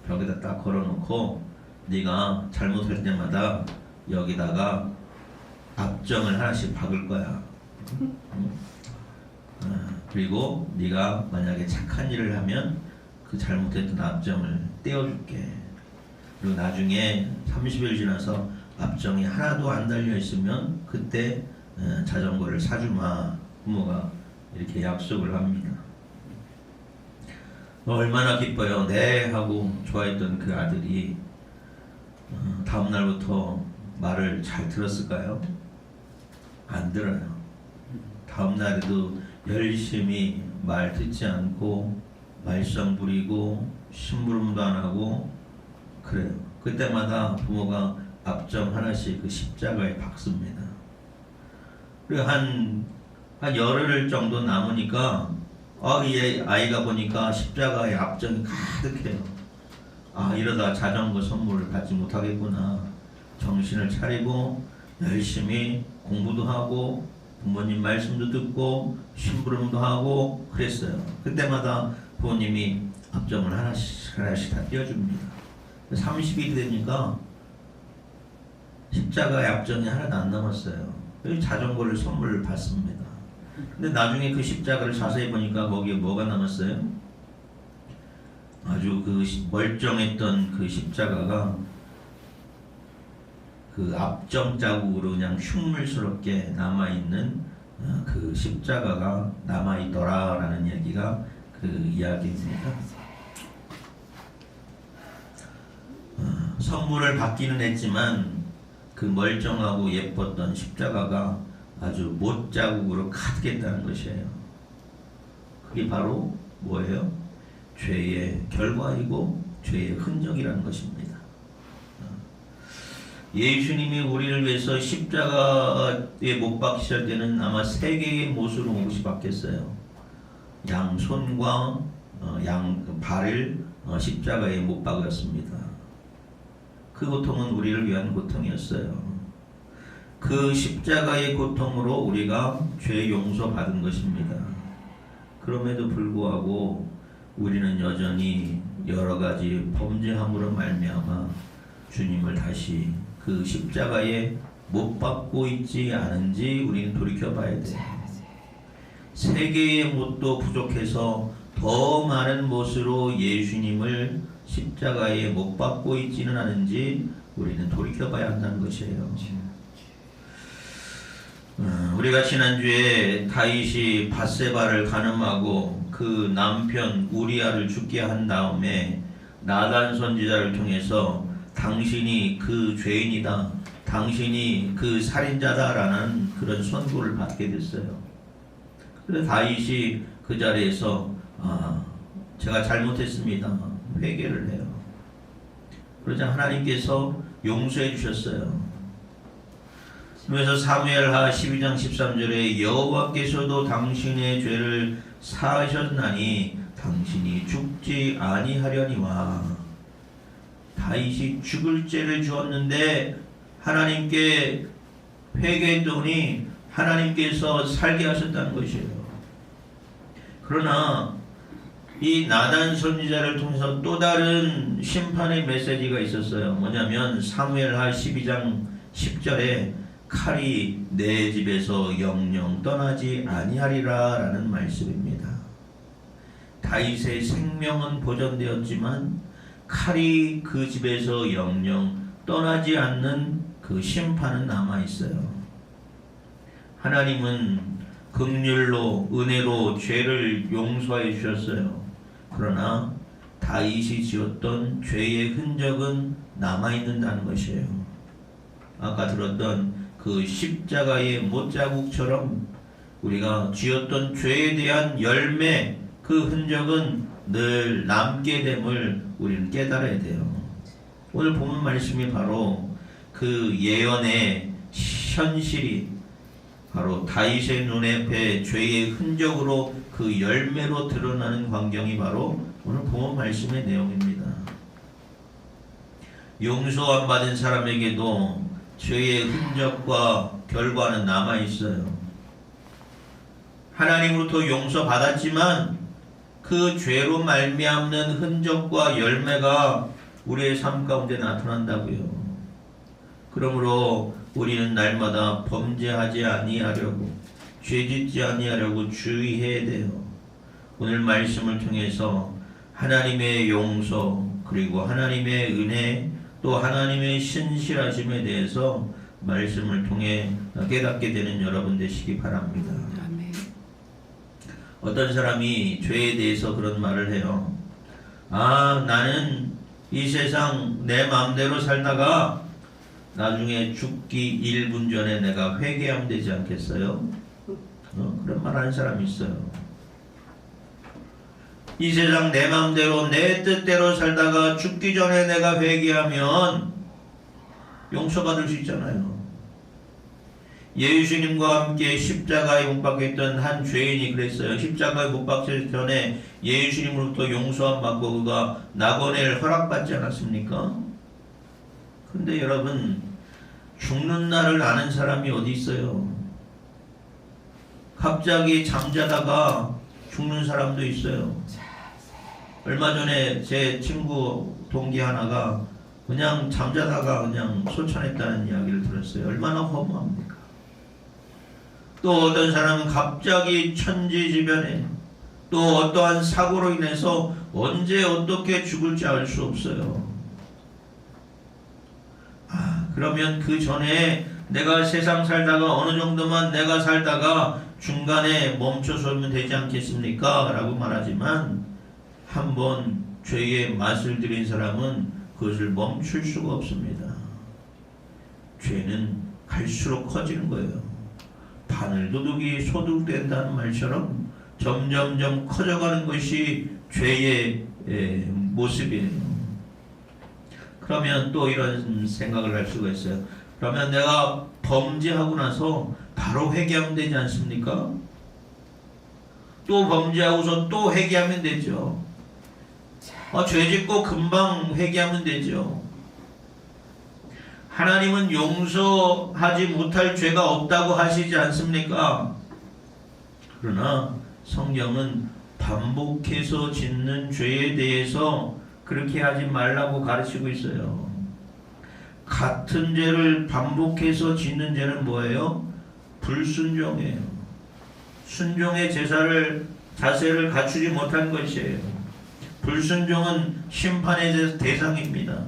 벽에다 딱 걸어놓고 네가 잘못할 때마다 여기다가 압정을 하나씩 박을 거야. 그리고 네가 만약에 착한 일을 하면 그 잘못했던 압정을 떼어줄게. 그리고 나중에 30일 지나서 압정이 하나도 안 달려 있으면 그때 자전거를 사주마. 부모가 이렇게 약속을 합니다. 얼마나 기뻐요. 네 하고 좋아했던 그 아들이 다음 날부터 말을 잘 들었을까요? 안 들어요. 다음 날에도 열심히 말 듣지 않고 말썽 부리고 심부름도 안 하고 그래요. 그때마다 부모가 압정 하나씩 그 십자가에 박습니다. 그리고 한 열흘 정도 남으니까 이 아이가 보니까 십자가에 압정이 가득해요. 이러다 자전거 선물을 받지 못하겠구나. 정신을 차리고 열심히 공부도 하고 부모님 말씀도 듣고 심부름도 하고 그랬어요. 그때마다 부모님이 압정을 하나씩 다 띄워줍니다. 30일이 되니까 십자가의 압정이 하나도 안 남았어요. 자전거를 선물을 받습니다. 근데 나중에 그 십자가를 자세히 보니까 거기에 뭐가 남았어요? 아주 그 멀쩡했던 그 십자가가 그 압정 자국으로 그냥 흉물스럽게 남아있는 그 십자가가 남아있더라라는 얘기가 그 이야기입니다. 선물을 받기는 했지만 그 멀쩡하고 예뻤던 십자가가 아주 못 자국으로 가득했다는 것이에요. 그게 바로 뭐예요? 죄의 결과이고 죄의 흔적이라는 것입니다. 예수님이 우리를 위해서 십자가에 못 박히실 때는 아마 3개의 못으로 못이 박혔어요. 양손과 양 발을 십자가에 못 박았습니다. 그 고통은 우리를 위한 고통이었어요. 그 십자가의 고통으로 우리가 죄 용서받은 것입니다. 그럼에도 불구하고 우리는 여전히 여러 가지 범죄함으로 말미암아 주님을 다시 그 십자가에 못 박고 있지 않은지 우리는 돌이켜봐야 돼요. 3개의 못도 부족해서 더 많은 못으로 예수님을 십자가에 못 박고 있지는 않은지 우리는 돌이켜봐야 한다는 것이에요. 우리가 지난주에 다윗이 밧세바를 간음하고 그 남편 우리아를 죽게 한 다음에 나단 선지자를 통해서 당신이 그 죄인이다, 당신이 그 살인자다라는 그런 선고를 받게 됐어요. 그래서 다윗이 그 자리에서 제가 잘못했습니다, 회개를 해요. 그러자 하나님께서 용서해 주셨어요. 그래서 사무엘하 12장 13절에 여호와께서도 당신의 죄를 사하셨나니 당신이 죽지 아니하려니와. 다윗이 죽을 죄를 주었는데 하나님께 회개했더니 하나님께서 살게 하셨다는 것이에요. 그러나 이 나단 선지자를 통해서 또 다른 심판의 메시지가 있었어요. 뭐냐면 사무엘하 12장 10절에 칼이 내 집에서 영영 떠나지 아니하리라 라는 말씀입니다. 다윗의 생명은 보존되었지만 칼이 그 집에서 영영 떠나지 않는 그 심판은 남아있어요. 하나님은 긍휼로 은혜로 죄를 용서해 주셨어요. 그러나 다윗이 지었던 죄의 흔적은 남아있는다는 것이에요. 아까 들었던 그 십자가의 못자국처럼 우리가 지었던 죄에 대한 열매, 그 흔적은 늘 남게 됨을 우리는 깨달아야 돼요. 오늘 본문 말씀이 바로 그 예언의 현실이 바로 다윗의 눈앞에 죄의 흔적으로 그 열매로 드러나는 광경이 바로 오늘 본문 말씀의 내용입니다. 용서 안 받은 사람에게도 죄의 흔적과 결과는 남아있어요. 하나님으로부터 용서받았지만 그 죄로 말미암는 흔적과 열매가 우리의 삶 가운데 나타난다고요. 그러므로 우리는 날마다 범죄하지 아니하려고, 죄짓지 아니하려고 주의해야 돼요. 오늘 말씀을 통해서 하나님의 용서, 그리고 하나님의 은혜, 또 하나님의 신실하심에 대해서 말씀을 통해 깨닫게 되는 여러분 되시기 바랍니다. 아멘. 어떤 사람이 죄에 대해서 그런 말을 해요. 나는 이 세상 내 마음대로 살다가 나중에 죽기 1분 전에 내가 회개하면 되지 않겠어요? 그런 말 하는 사람이 있어요. 이 세상 내 마음대로 내 뜻대로 살다가 죽기 전에 내가 회개하면 용서받을 수 있잖아요. 예수님과 함께 십자가에 못 박혔던 한 죄인이 그랬어요. 십자가에 못 박히기 전에 예수님으로부터 용서함 받고 그가 낙원을 허락받지 않았습니까? 근데 여러분, 죽는 날을 아는 사람이 어디 있어요? 갑자기 잠자다가 죽는 사람도 있어요. 얼마 전에 제 친구 동기 하나가 그냥 잠자다가 그냥 소천했다는 이야기를 들었어요. 얼마나 허무합니까? 또 어떤 사람은 갑자기 천지지변에 또 어떠한 사고로 인해서 언제 어떻게 죽을지 알 수 없어요. 그러면 그 전에 내가 세상 살다가 어느 정도만 내가 살다가 중간에 멈춰서면 되지 않겠습니까? 라고 말하지만 한번 죄의 맛을 들인 사람은 그것을 멈출 수가 없습니다. 죄는 갈수록 커지는 거예요. 바늘도둑이 소독된다는 말처럼 점점점 커져가는 것이 죄의 모습이에요. 그러면 또 이런 생각을 할 수가 있어요. 그러면 내가 범죄하고 나서 바로 회개하면 되지 않습니까? 또 범죄하고서 또 회개하면 되죠. 죄 짓고 금방 회개하면 되죠. 하나님은 용서하지 못할 죄가 없다고 하시지 않습니까? 그러나 성경은 반복해서 짓는 죄에 대해서 그렇게 하지 말라고 가르치고 있어요. 같은 죄를 반복해서 짓는 죄는 뭐예요? 불순종이에요. 순종의 자세를 갖추지 못한 것이에요. 불순종은 심판의 대상입니다.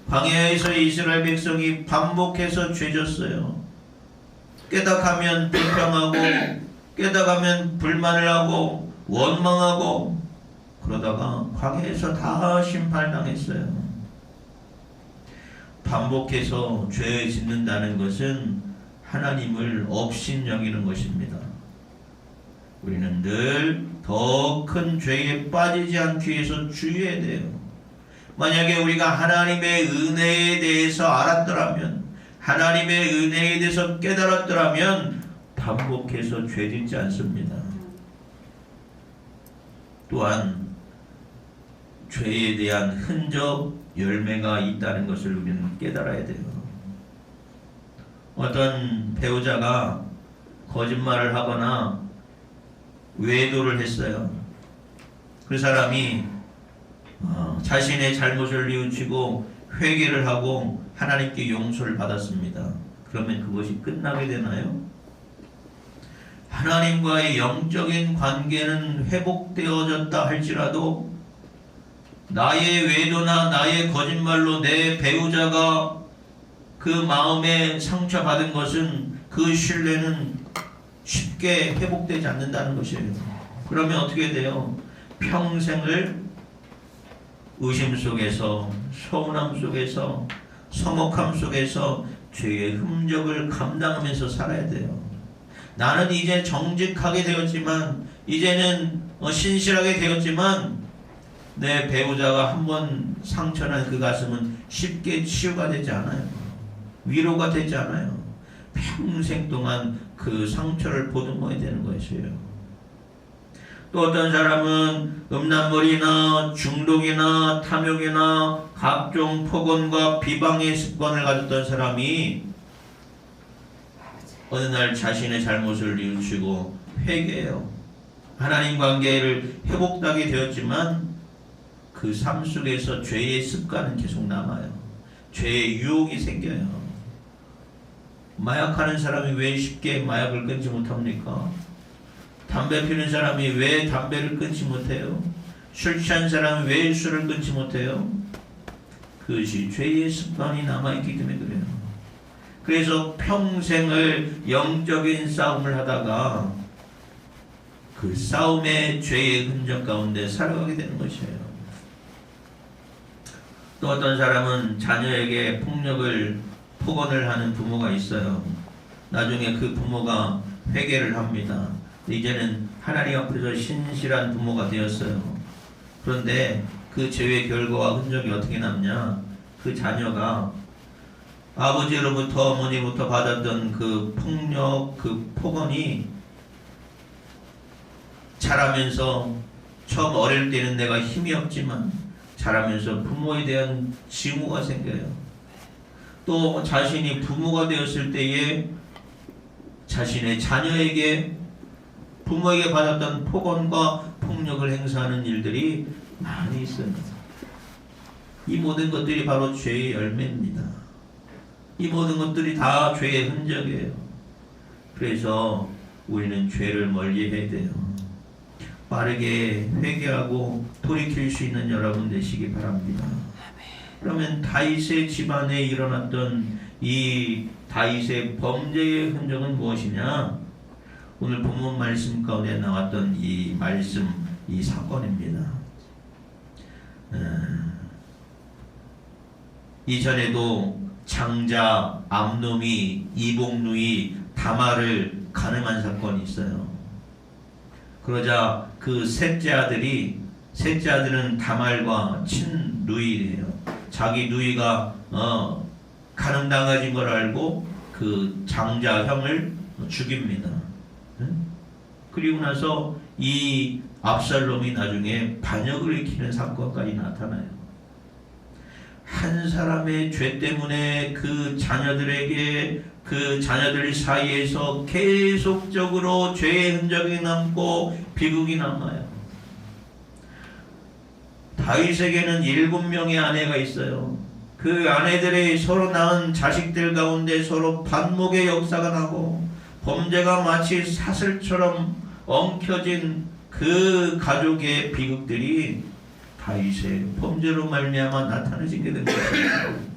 광야에서 이스라엘 백성이 반복해서 죄졌어요. 깨닫하면 불평하고 깨닫하면 불만을 하고 원망하고 그러다가 광야에서 다 심판당했어요. 반복해서 죄 짓는다는 것은 하나님을 업신여기는 것입니다. 우리는 늘 더 큰 죄에 빠지지 않기 위해서 주의해야 돼요. 만약에 우리가 하나님의 은혜에 대해서 알았더라면, 하나님의 은혜에 대해서 깨달았더라면 반복해서 죄 짓지 않습니다. 또한 죄에 대한 흔적, 열매가 있다는 것을 우리는 깨달아야 돼요. 어떤 배우자가 거짓말을 하거나 외도를 했어요. 그 사람이 자신의 잘못을 뉘우치고 회개를 하고 하나님께 용서를 받았습니다. 그러면 그것이 끝나게 되나요? 하나님과의 영적인 관계는 회복되어졌다 할지라도 나의 외도나 나의 거짓말로 내 배우자가 그 마음에 상처받은 것은 그 신뢰는 쉽게 회복되지 않는다는 것이에요. 그러면 어떻게 돼요? 평생을 의심 속에서, 서운함 속에서, 서먹함 속에서 죄의 흔적을 감당하면서 살아야 돼요. 나는 이제 정직하게 되었지만, 이제는 신실하게 되었지만 내 배우자가 한번 상처난 그 가슴은 쉽게 치유가 되지 않아요. 위로가 되지 않아요. 평생 동안 그 상처를 보듬어야 되는 것이에요. 또 어떤 사람은 음란물이나 중독이나 탐욕이나 각종 폭언과 비방의 습관을 가졌던 사람이 어느 날 자신의 잘못을 뉘우치고 회개해요. 하나님 관계를 회복하게 되었지만 그 삶 속에서 죄의 습관은 계속 남아요. 죄의 유혹이 생겨요. 마약하는 사람이 왜 쉽게 마약을 끊지 못합니까? 담배 피우는 사람이 왜 담배를 끊지 못해요? 술 취한 사람이 왜 술을 끊지 못해요? 그것이 죄의 습관이 남아있기 때문에 그래요. 그래서 평생을 영적인 싸움을 하다가 그 싸움의 죄의 흔적 가운데 살아가게 되는 것이에요. 또 어떤 사람은 자녀에게 폭언을 하는 부모가 있어요. 나중에 그 부모가 회개를 합니다. 이제는 하나님 앞에서 신실한 부모가 되었어요. 그런데 그 죄의 결과와 흔적이 어떻게 남냐? 그 자녀가 아버지로부터 어머니부터 받았던 그 폭력, 그 폭언이 자라면서 처음 어릴 때는 내가 힘이 없지만 자라면서 부모에 대한 징후가 생겨요. 또 자신이 부모가 되었을 때에 자신의 자녀에게 부모에게 받았던 폭언과 폭력을 행사하는 일들이 많이 있습니다. 이 모든 것들이 바로 죄의 열매입니다. 이 모든 것들이 다 죄의 흔적이에요. 그래서 우리는 죄를 멀리해야 돼요. 빠르게 회개하고 돌이킬 수 있는 여러분 되시기 바랍니다. 그러면 다윗의 집안에 일어났던 이 다윗의 범죄의 흔적은 무엇이냐? 오늘 본문 말씀 가운데 나왔던 이 말씀, 이 사건입니다. 이전에도 장자 암놈이 이복누이 다말을 간음한 사건이 있어요. 그러자 그 셋째 아들은 다말과 친누이예요. 자기 누이가 간음당해진 걸 알고 그 장자 형을 죽입니다. 그리고 나서 이 압살롬이 나중에 반역을 일으키는 사건까지 나타나요. 한 사람의 죄 때문에 그 자녀들 사이에서 계속적으로 죄의 흔적이 남고 비극이 남아요. 다윗에게는 7명의 아내가 있어요. 그 아내들이 서로 낳은 자식들 가운데 서로 반목의 역사가 나고 범죄가 마치 사슬처럼 엉켜진 그 가족의 비극들이 다윗의 범죄로 말미암아 나타나지게 된 거예요.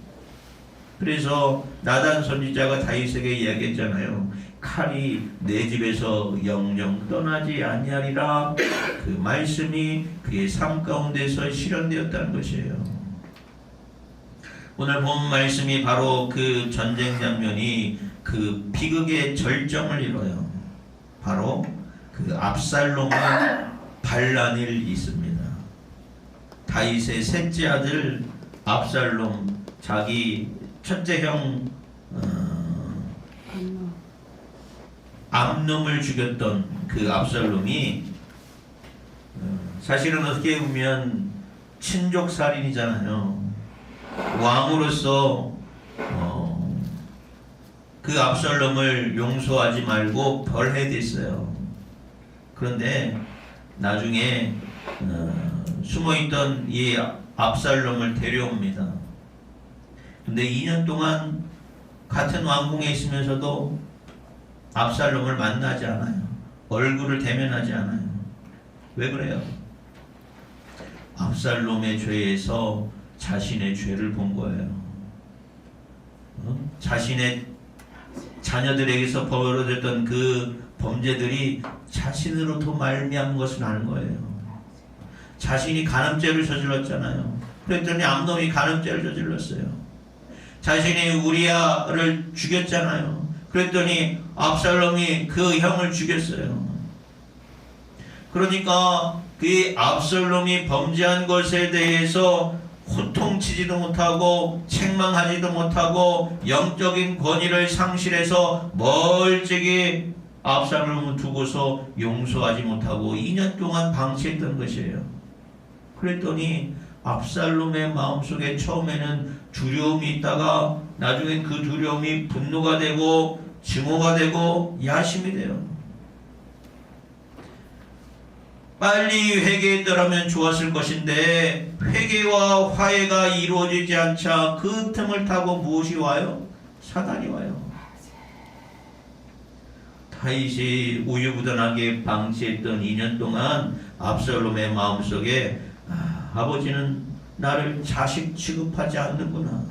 그래서 나단 선지자가 다윗에게 이야기했잖아요. 칼이 내 집에서 영영 떠나지 아니하리라. 그 말씀이 그의 삶 가운데서 실현되었다는 것이에요. 오늘 본 말씀이 바로 그 전쟁 장면이 그 비극의 절정을 이뤄요. 바로 그 압살롬의 반란이 있습니다. 다윗의 셋째 아들 압살롬, 자기 첫째 형 암놈을 죽였던 그 압살롬이 사실은 어떻게 보면 친족 살인이잖아요. 왕으로서 그 압살롬을 용서하지 말고 벌해댔어요. 그런데 나중에 숨어있던 이 압살롬을 데려옵니다. 근데 2년 동안 같은 왕궁에 있으면서도 압살롬을 만나지 않아요. 얼굴을 대면하지 않아요. 왜 그래요? 압살롬의 죄에서 자신의 죄를 본 거예요. 자신의 자녀들에게서 벌어졌던 그 범죄들이 자신으로부터 말미암은 것을 아는 거예요. 자신이 간음죄를 저질렀잖아요. 그랬더니 암놈이 간음죄를 저질렀어요. 자신이 우리야를 죽였잖아요. 그랬더니 압살롬이 그 형을 죽였어요. 그러니까 그 압살롬이 범죄한 것에 대해서 호통치지도 못하고 책망하지도 못하고 영적인 권위를 상실해서 멀찍이 압살롬을 두고서 용서하지 못하고 2년 동안 방치했던 것이에요. 그랬더니 압살롬의 마음속에 처음에는 두려움이 있다가 나중엔 그 두려움이 분노가 되고 증오가 되고 야심이 돼요. 빨리 회개했더라면 좋았을 것인데 회개와 화해가 이루어지지 않자 그 틈을 타고 무엇이 와요? 사단이 와요. 다윗이 우유부단하게 방치했던 2년 동안 압살롬의 마음속에 아버지는 나를 자식 취급하지 않는구나.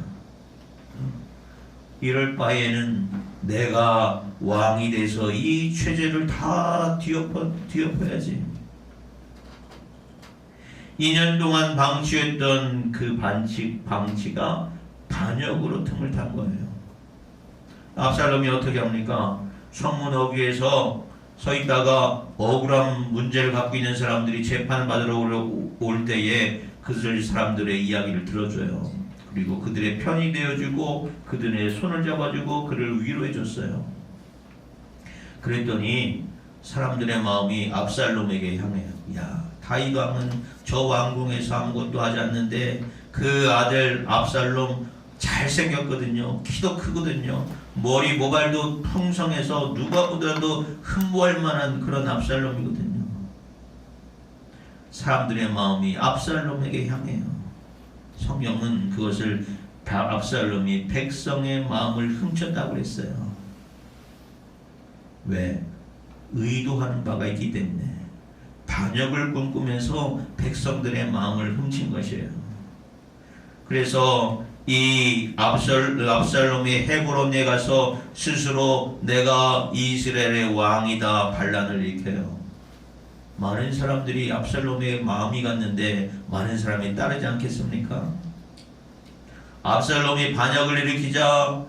이럴 바에는 내가 왕이 돼서 이 죄를 다 뒤엎어야지. 2년 동안 방치했던 그 방치가 반역으로 틈을 탄 거예요. 압살롬이 어떻게 합니까? 성문 어귀에서 서 있다가 억울한 문제를 갖고 있는 사람들이 재판을 받으러 올 때에 그들 사람들의 이야기를 들어줘요. 그리고 그들의 편이 되어주고 그들의 손을 잡아주고 그를 위로해줬어요. 그랬더니 사람들의 마음이 압살롬에게 향해요. 야, 다윗 왕은 저 왕궁에서 아무것도 하지 않는데 그 아들 압살롬 잘생겼거든요. 키도 크거든요. 머리 모발도 풍성해서 누가 보더라도 흠모할 만한 그런 압살롬이거든요. 사람들의 마음이 압살롬에게 향해요. 성경은 그것을 압살롬이 백성의 마음을 훔쳤다고 했어요. 왜? 의도하는 바가 있기 때문에 반역을 꿈꾸면서 백성들의 마음을 훔친 것이에요. 그래서 이 압살롬이 헤브론에 가서 스스로 내가 이스라엘의 왕이다 반란을 일으켜요. 많은 사람들이 압살롬의 마음이 갔는데 많은 사람이 따르지 않겠습니까? 압살롬이 반역을 일으키자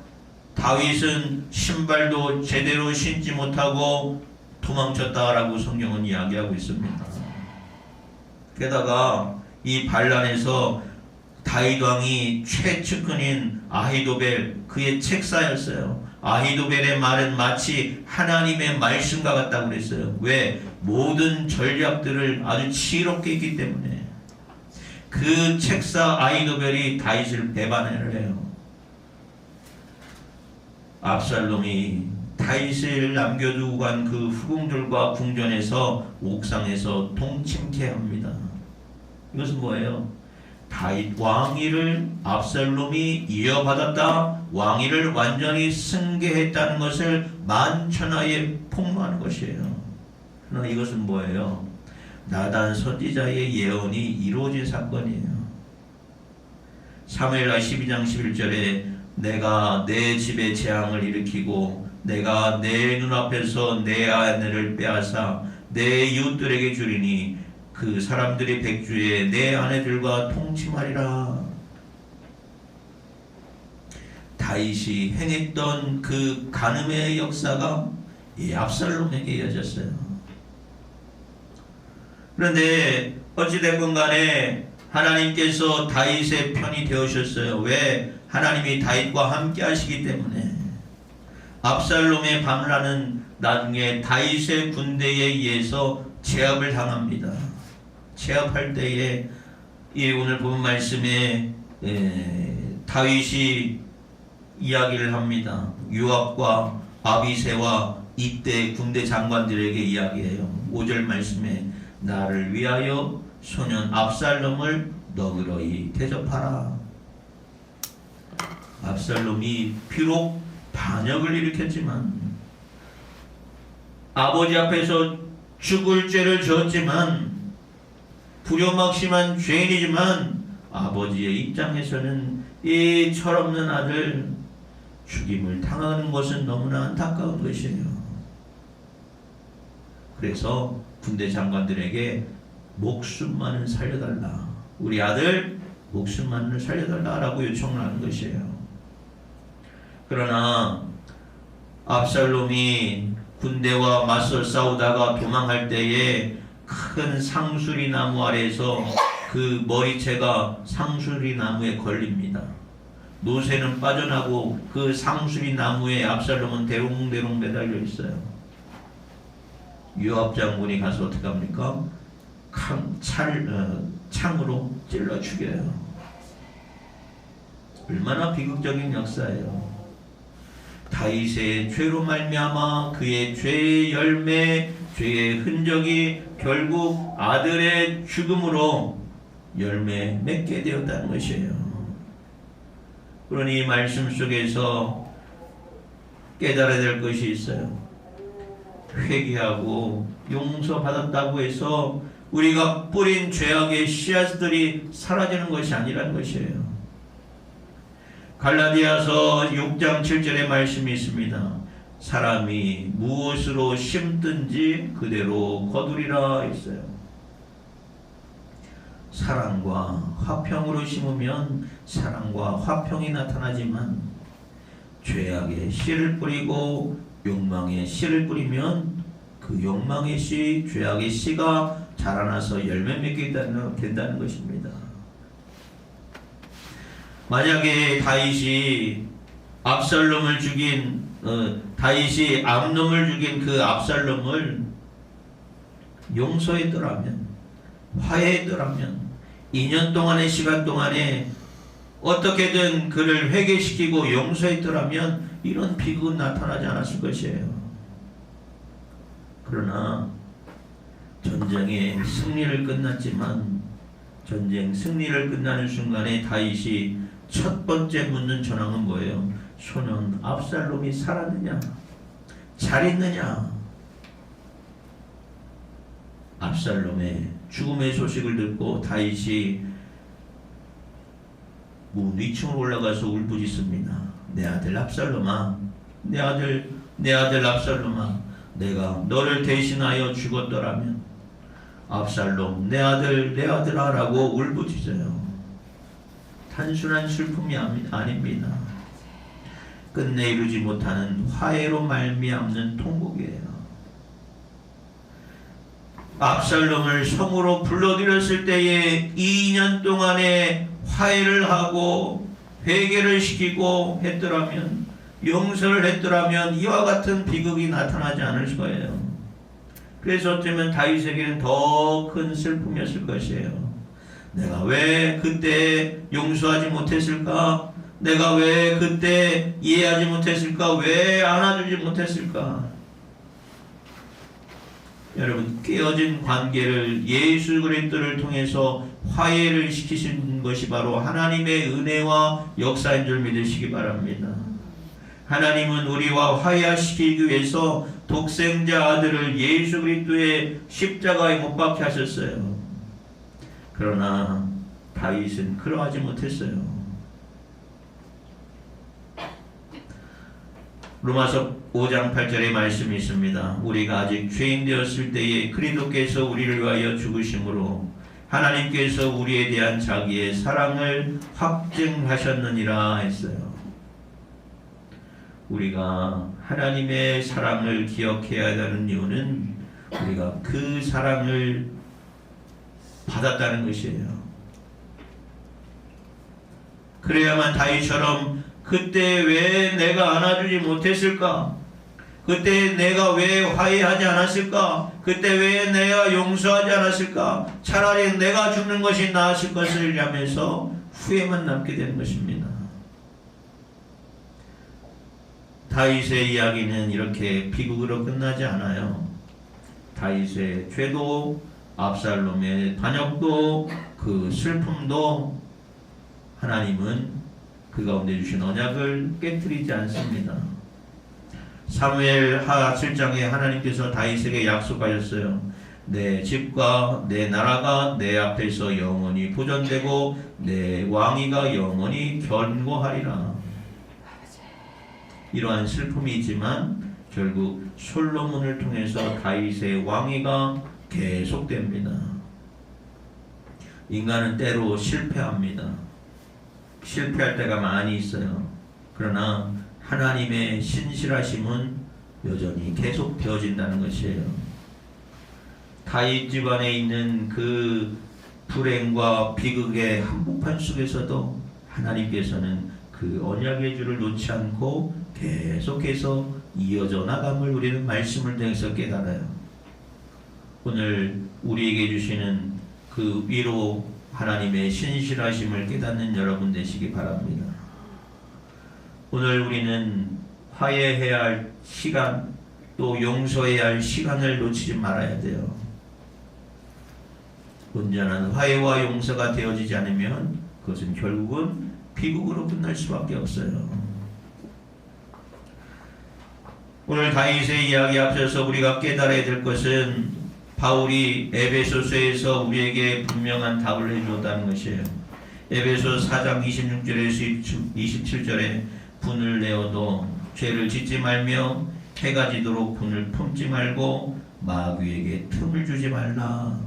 다윗은 신발도 제대로 신지 못하고 도망쳤다라고 성경은 이야기하고 있습니다. 게다가 이 반란에서 다윗 왕이 최측근인 아히도벨 그의 책사였어요. 아히도벨의 말은 마치 하나님의 말씀과 같다고 그랬어요. 왜? 모든 전략들을 아주 지혜롭게 했기 때문에. 그 책사 아히도벨이 다윗을 배반을 해요. 압살롬이 다윗을 남겨두고 간 그 후궁들과 궁전에서 옥상에서 동침케 합니다. 이것은 뭐예요? 다윗 왕위를 압살롬이 이어받았다. 왕위를 완전히 승계했다는 것을 만천하에 폭로하는 것이에요. 그러나 이것은 뭐예요? 나단 선지자의 예언이 이루어진 사건이에요. 사무엘하 12장 11절에 내가 내 집에 재앙을 일으키고 내가 내 눈앞에서 내 아내를 빼앗아 내 이웃들에게 주리니 그 사람들이 백주에 내 아내들과 통침하리라. 다윗이 행했던 그 간음의 역사가 이 압살롬에게 이어졌어요. 그런데 어찌됐건 간에 하나님께서 다윗의 편이 되어주셨어요. 왜? 하나님이 다윗과 함께 하시기 때문에. 압살롬의 반란은 나중에 다윗의 군대에 의해서 제압을 당합니다. 제압할 때에 이 오늘 본 말씀에 다윗이 이야기를 합니다. 요압과 아비새와 이때 군대 장관들에게 이야기해요. 5절 말씀에 나를 위하여 소년 압살롬을 너그러이 대접하라. 압살롬이 비록 반역을 일으켰지만 아버지 앞에서 죽을 죄를 지었지만 불효막심한 죄인이지만 아버지의 입장에서는 이 철없는 아들 죽임을 당하는 것은 너무나 안타까운 것이에요. 그래서 군대 장관들에게 목숨만은 살려달라. 우리 아들 목숨만을 살려달라라고 요청을 하는 것이에요. 그러나 압살롬이 군대와 맞서 싸우다가 도망할 때에 큰 상수리 나무 아래에서 그 머리채가 상수리 나무에 걸립니다. 노새는 빠져나고 그 상수리 나무에 압살롬은 대롱대롱 매달려 있어요. 요압 장군이 가서 어떻게 합니까? 창으로 찔러 죽여요. 얼마나 비극적인 역사예요. 다윗의 죄로 말미암아 그의 죄의 열매, 죄의 흔적이 결국 아들의 죽음으로 열매 맺게 되었다는 것이에요. 그러니 말씀 속에서 깨달아야 될 것이 있어요. 회개하고 용서받았다고 해서 우리가 뿌린 죄악의 씨앗들이 사라지는 것이 아니라는 것이에요. 갈라디아서 6장 7절의 말씀이 있습니다. 사람이 무엇으로 심든지 그대로 거두리라 했어요. 사랑과 화평으로 심으면 사랑과 화평이 나타나지만 죄악의 씨를 뿌리고 욕망의 씨를 뿌리면 그 욕망의 씨, 죄악의 씨가 자라나서 열매 맺게 된다는 것입니다. 만약에 다윗이 압살롬을 죽인 다윗이 암놈을 죽인 그 압살롬을 용서했더라면, 화해했더라면 2년 동안의 시간 동안에 어떻게든 그를 회개시키고 용서했더라면 이런 비극은 나타나지 않았을 것이에요. 그러나 전쟁의 승리를 끝났지만 전쟁 승리를 끝나는 순간에 다윗이 첫 번째 묻는 전황은 뭐예요? 소년 압살롬이 살았느냐? 잘 있느냐? 압살롬의 죽음의 소식을 듣고 다윗이 문 위층으로 올라가서 울부짖습니다. 내 아들 압살롬아, 내 아들 압살롬아, 내가 너를 대신하여 죽었더라면 압살롬 내 아들아라고 울부짖어요. 단순한 슬픔이 아닙니다. 끝내 이루지 못하는 화해로 말미암는 통곡이에요. 압살롬을 성으로 불러들였을 때에 2년 동안의 화해를 하고 회개를 시키고 했더라면, 용서를 했더라면 이와 같은 비극이 나타나지 않을 거예요. 그래서 어쩌면 다윗에게는 더 큰 슬픔이었을 것이에요. 내가 왜 그때 용서하지 못했을까? 내가 왜 그때 이해하지 못했을까? 왜 안아주지 못했을까? 여러분, 깨어진 관계를 예수 그리스도를 통해서 화해를 시키신 것이 바로 하나님의 은혜와 역사인 줄 믿으시기 바랍니다. 하나님은 우리와 화해시키기 위해서 독생자 아들을 예수 그리스도의 십자가에 못 박게 하셨어요. 그러나 다윗은 그러하지 못했어요. 로마서 5장 8절의 말씀이 있습니다. 우리가 아직 죄인 되었을 때에 그리스도께서 우리를 위하여 죽으심으로 하나님께서 우리에 대한 자기의 사랑을 확증하셨느니라 했어요. 우리가 하나님의 사랑을 기억해야 하는 이유는 우리가 그 사랑을 받았다는 것이에요. 그래야만 다윗처럼 그때 왜 내가 안아주지 못했을까? 그때 내가 왜 화해하지 않았을까? 그때 왜 내가 용서하지 않았을까? 차라리 내가 죽는 것이 나았을 것을 하면서 후회만 남게 되는 것입니다. 다윗의 이야기는 이렇게 비극으로 끝나지 않아요. 다윗의 죄도 압살롬의 반역도 그 슬픔도 하나님은 그 가운데 주신 언약을 깨뜨리지 않습니다. 사무엘 하 7장에 하나님께서 다윗에게 약속하셨어요. 내 집과 내 나라가 내 앞에서 영원히 보존되고 내 왕위가 영원히 견고하리라. 이러한 슬픔이 있지만 결국 솔로몬을 통해서 다윗의 왕위가 계속됩니다. 인간은 때로 실패합니다. 실패할 때가 많이 있어요. 그러나 하나님의 신실하심은 여전히 계속 되어진다는 것이에요. 다윗 집안에 있는 그 불행과 비극의 한복판 속에서도 하나님께서는 그 언약의 줄을 놓지 않고 계속해서 이어져 나감을 우리는 말씀을 통해서 깨달아요. 오늘 우리에게 주시는 그 위로 하나님의 신실하심을 깨닫는 여러분 되시기 바랍니다. 오늘 우리는 화해해야 할 시간, 또 용서해야 할 시간을 놓치지 말아야 돼요. 온전한 화해와 용서가 되어지지 않으면 그것은 결국은 비극으로 끝날 수밖에 없어요. 오늘 다윗의 이야기 앞서서 우리가 깨달아야 될 것은 바울이 에베소서에서 우리에게 분명한 답을 해주었다는 것이에요. 에베소 4장 26절에서 27절에 분을 내어도 죄를 짓지 말며 해가 지도록 분을 품지 말고 마귀에게 틈을 주지 말라.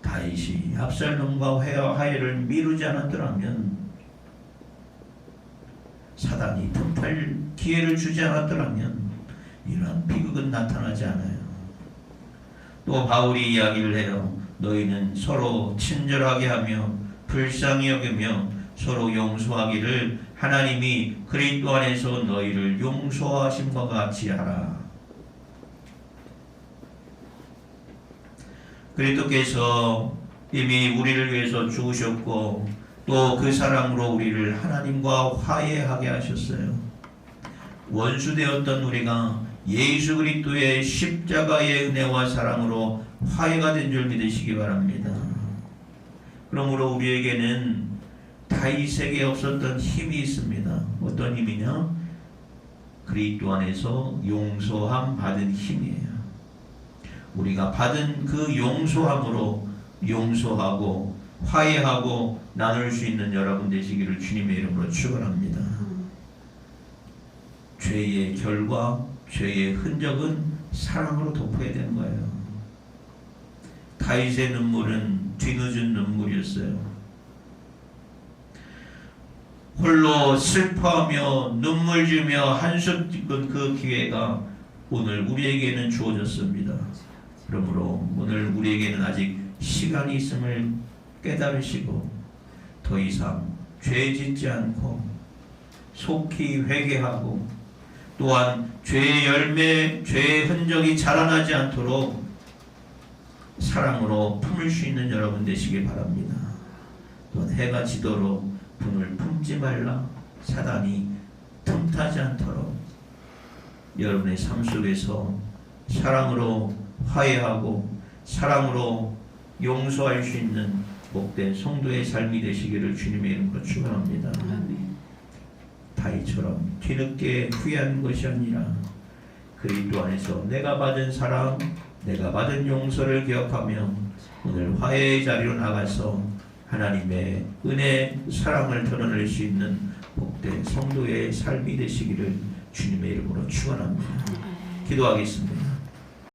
다윗이 압살롬과 화해를 미루지 않았더라면, 사단이 틈탈 기회를 주지 않았더라면 이러한 비극은 나타나지 않아요. 또 바울이 이야기를 해요. 너희는 서로 친절하게 하며 불쌍히 여기며 서로 용서하기를 하나님이 그리스도 안에서 너희를 용서하심과 같이 하라. 그리스도께서 이미 우리를 위해서 죽으셨고 또 그 사랑으로 우리를 하나님과 화해하게 하셨어요. 원수되었던 우리가 예수 그리스도의 십자가의 은혜와 사랑으로 화해가 된 줄 믿으시기 바랍니다. 그러므로 우리에게는 다윗에게 없었던 힘이 있습니다. 어떤 힘이냐? 그리스도 안에서 용서함 받은 힘이에요. 우리가 받은 그 용서함으로 용서하고 화해하고 나눌 수 있는 여러분 되시기를 주님의 이름으로 축원합니다. 죄의 결과, 죄의 흔적은 사랑으로 덮어야 되는 거예요. 다윗의 눈물은 뒤늦은 눈물이었어요. 홀로 슬퍼하며 눈물 주며 한숨 짓는 그 기회가 오늘 우리에게는 주어졌습니다. 그러므로 오늘 우리에게는 아직 시간이 있음을 깨달으시고 더 이상 죄 짓지 않고 속히 회개하고 또한 죄의 열매, 죄의 흔적이 자라나지 않도록 사랑으로 품을 수 있는 여러분 되시길 바랍니다. 또한 해가 지도록 분을 품지 말라. 사단이 틈타지 않도록 여러분의 삶 속에서 사랑으로 화해하고 사랑으로 용서할 수 있는 복된 성도의 삶이 되시기를 주님의 이름으로 축원합니다. 다윗처럼 뒤늦게 후회한 것이 아니라 그리스도 안에서 내가 받은 사랑, 내가 받은 용서를 기억하며 오늘 화해의 자리로 나가서 하나님의 은혜, 사랑을 드러낼 수 있는 복된 성도의 삶이 되시기를 주님의 이름으로 축원합니다. 기도하겠습니다.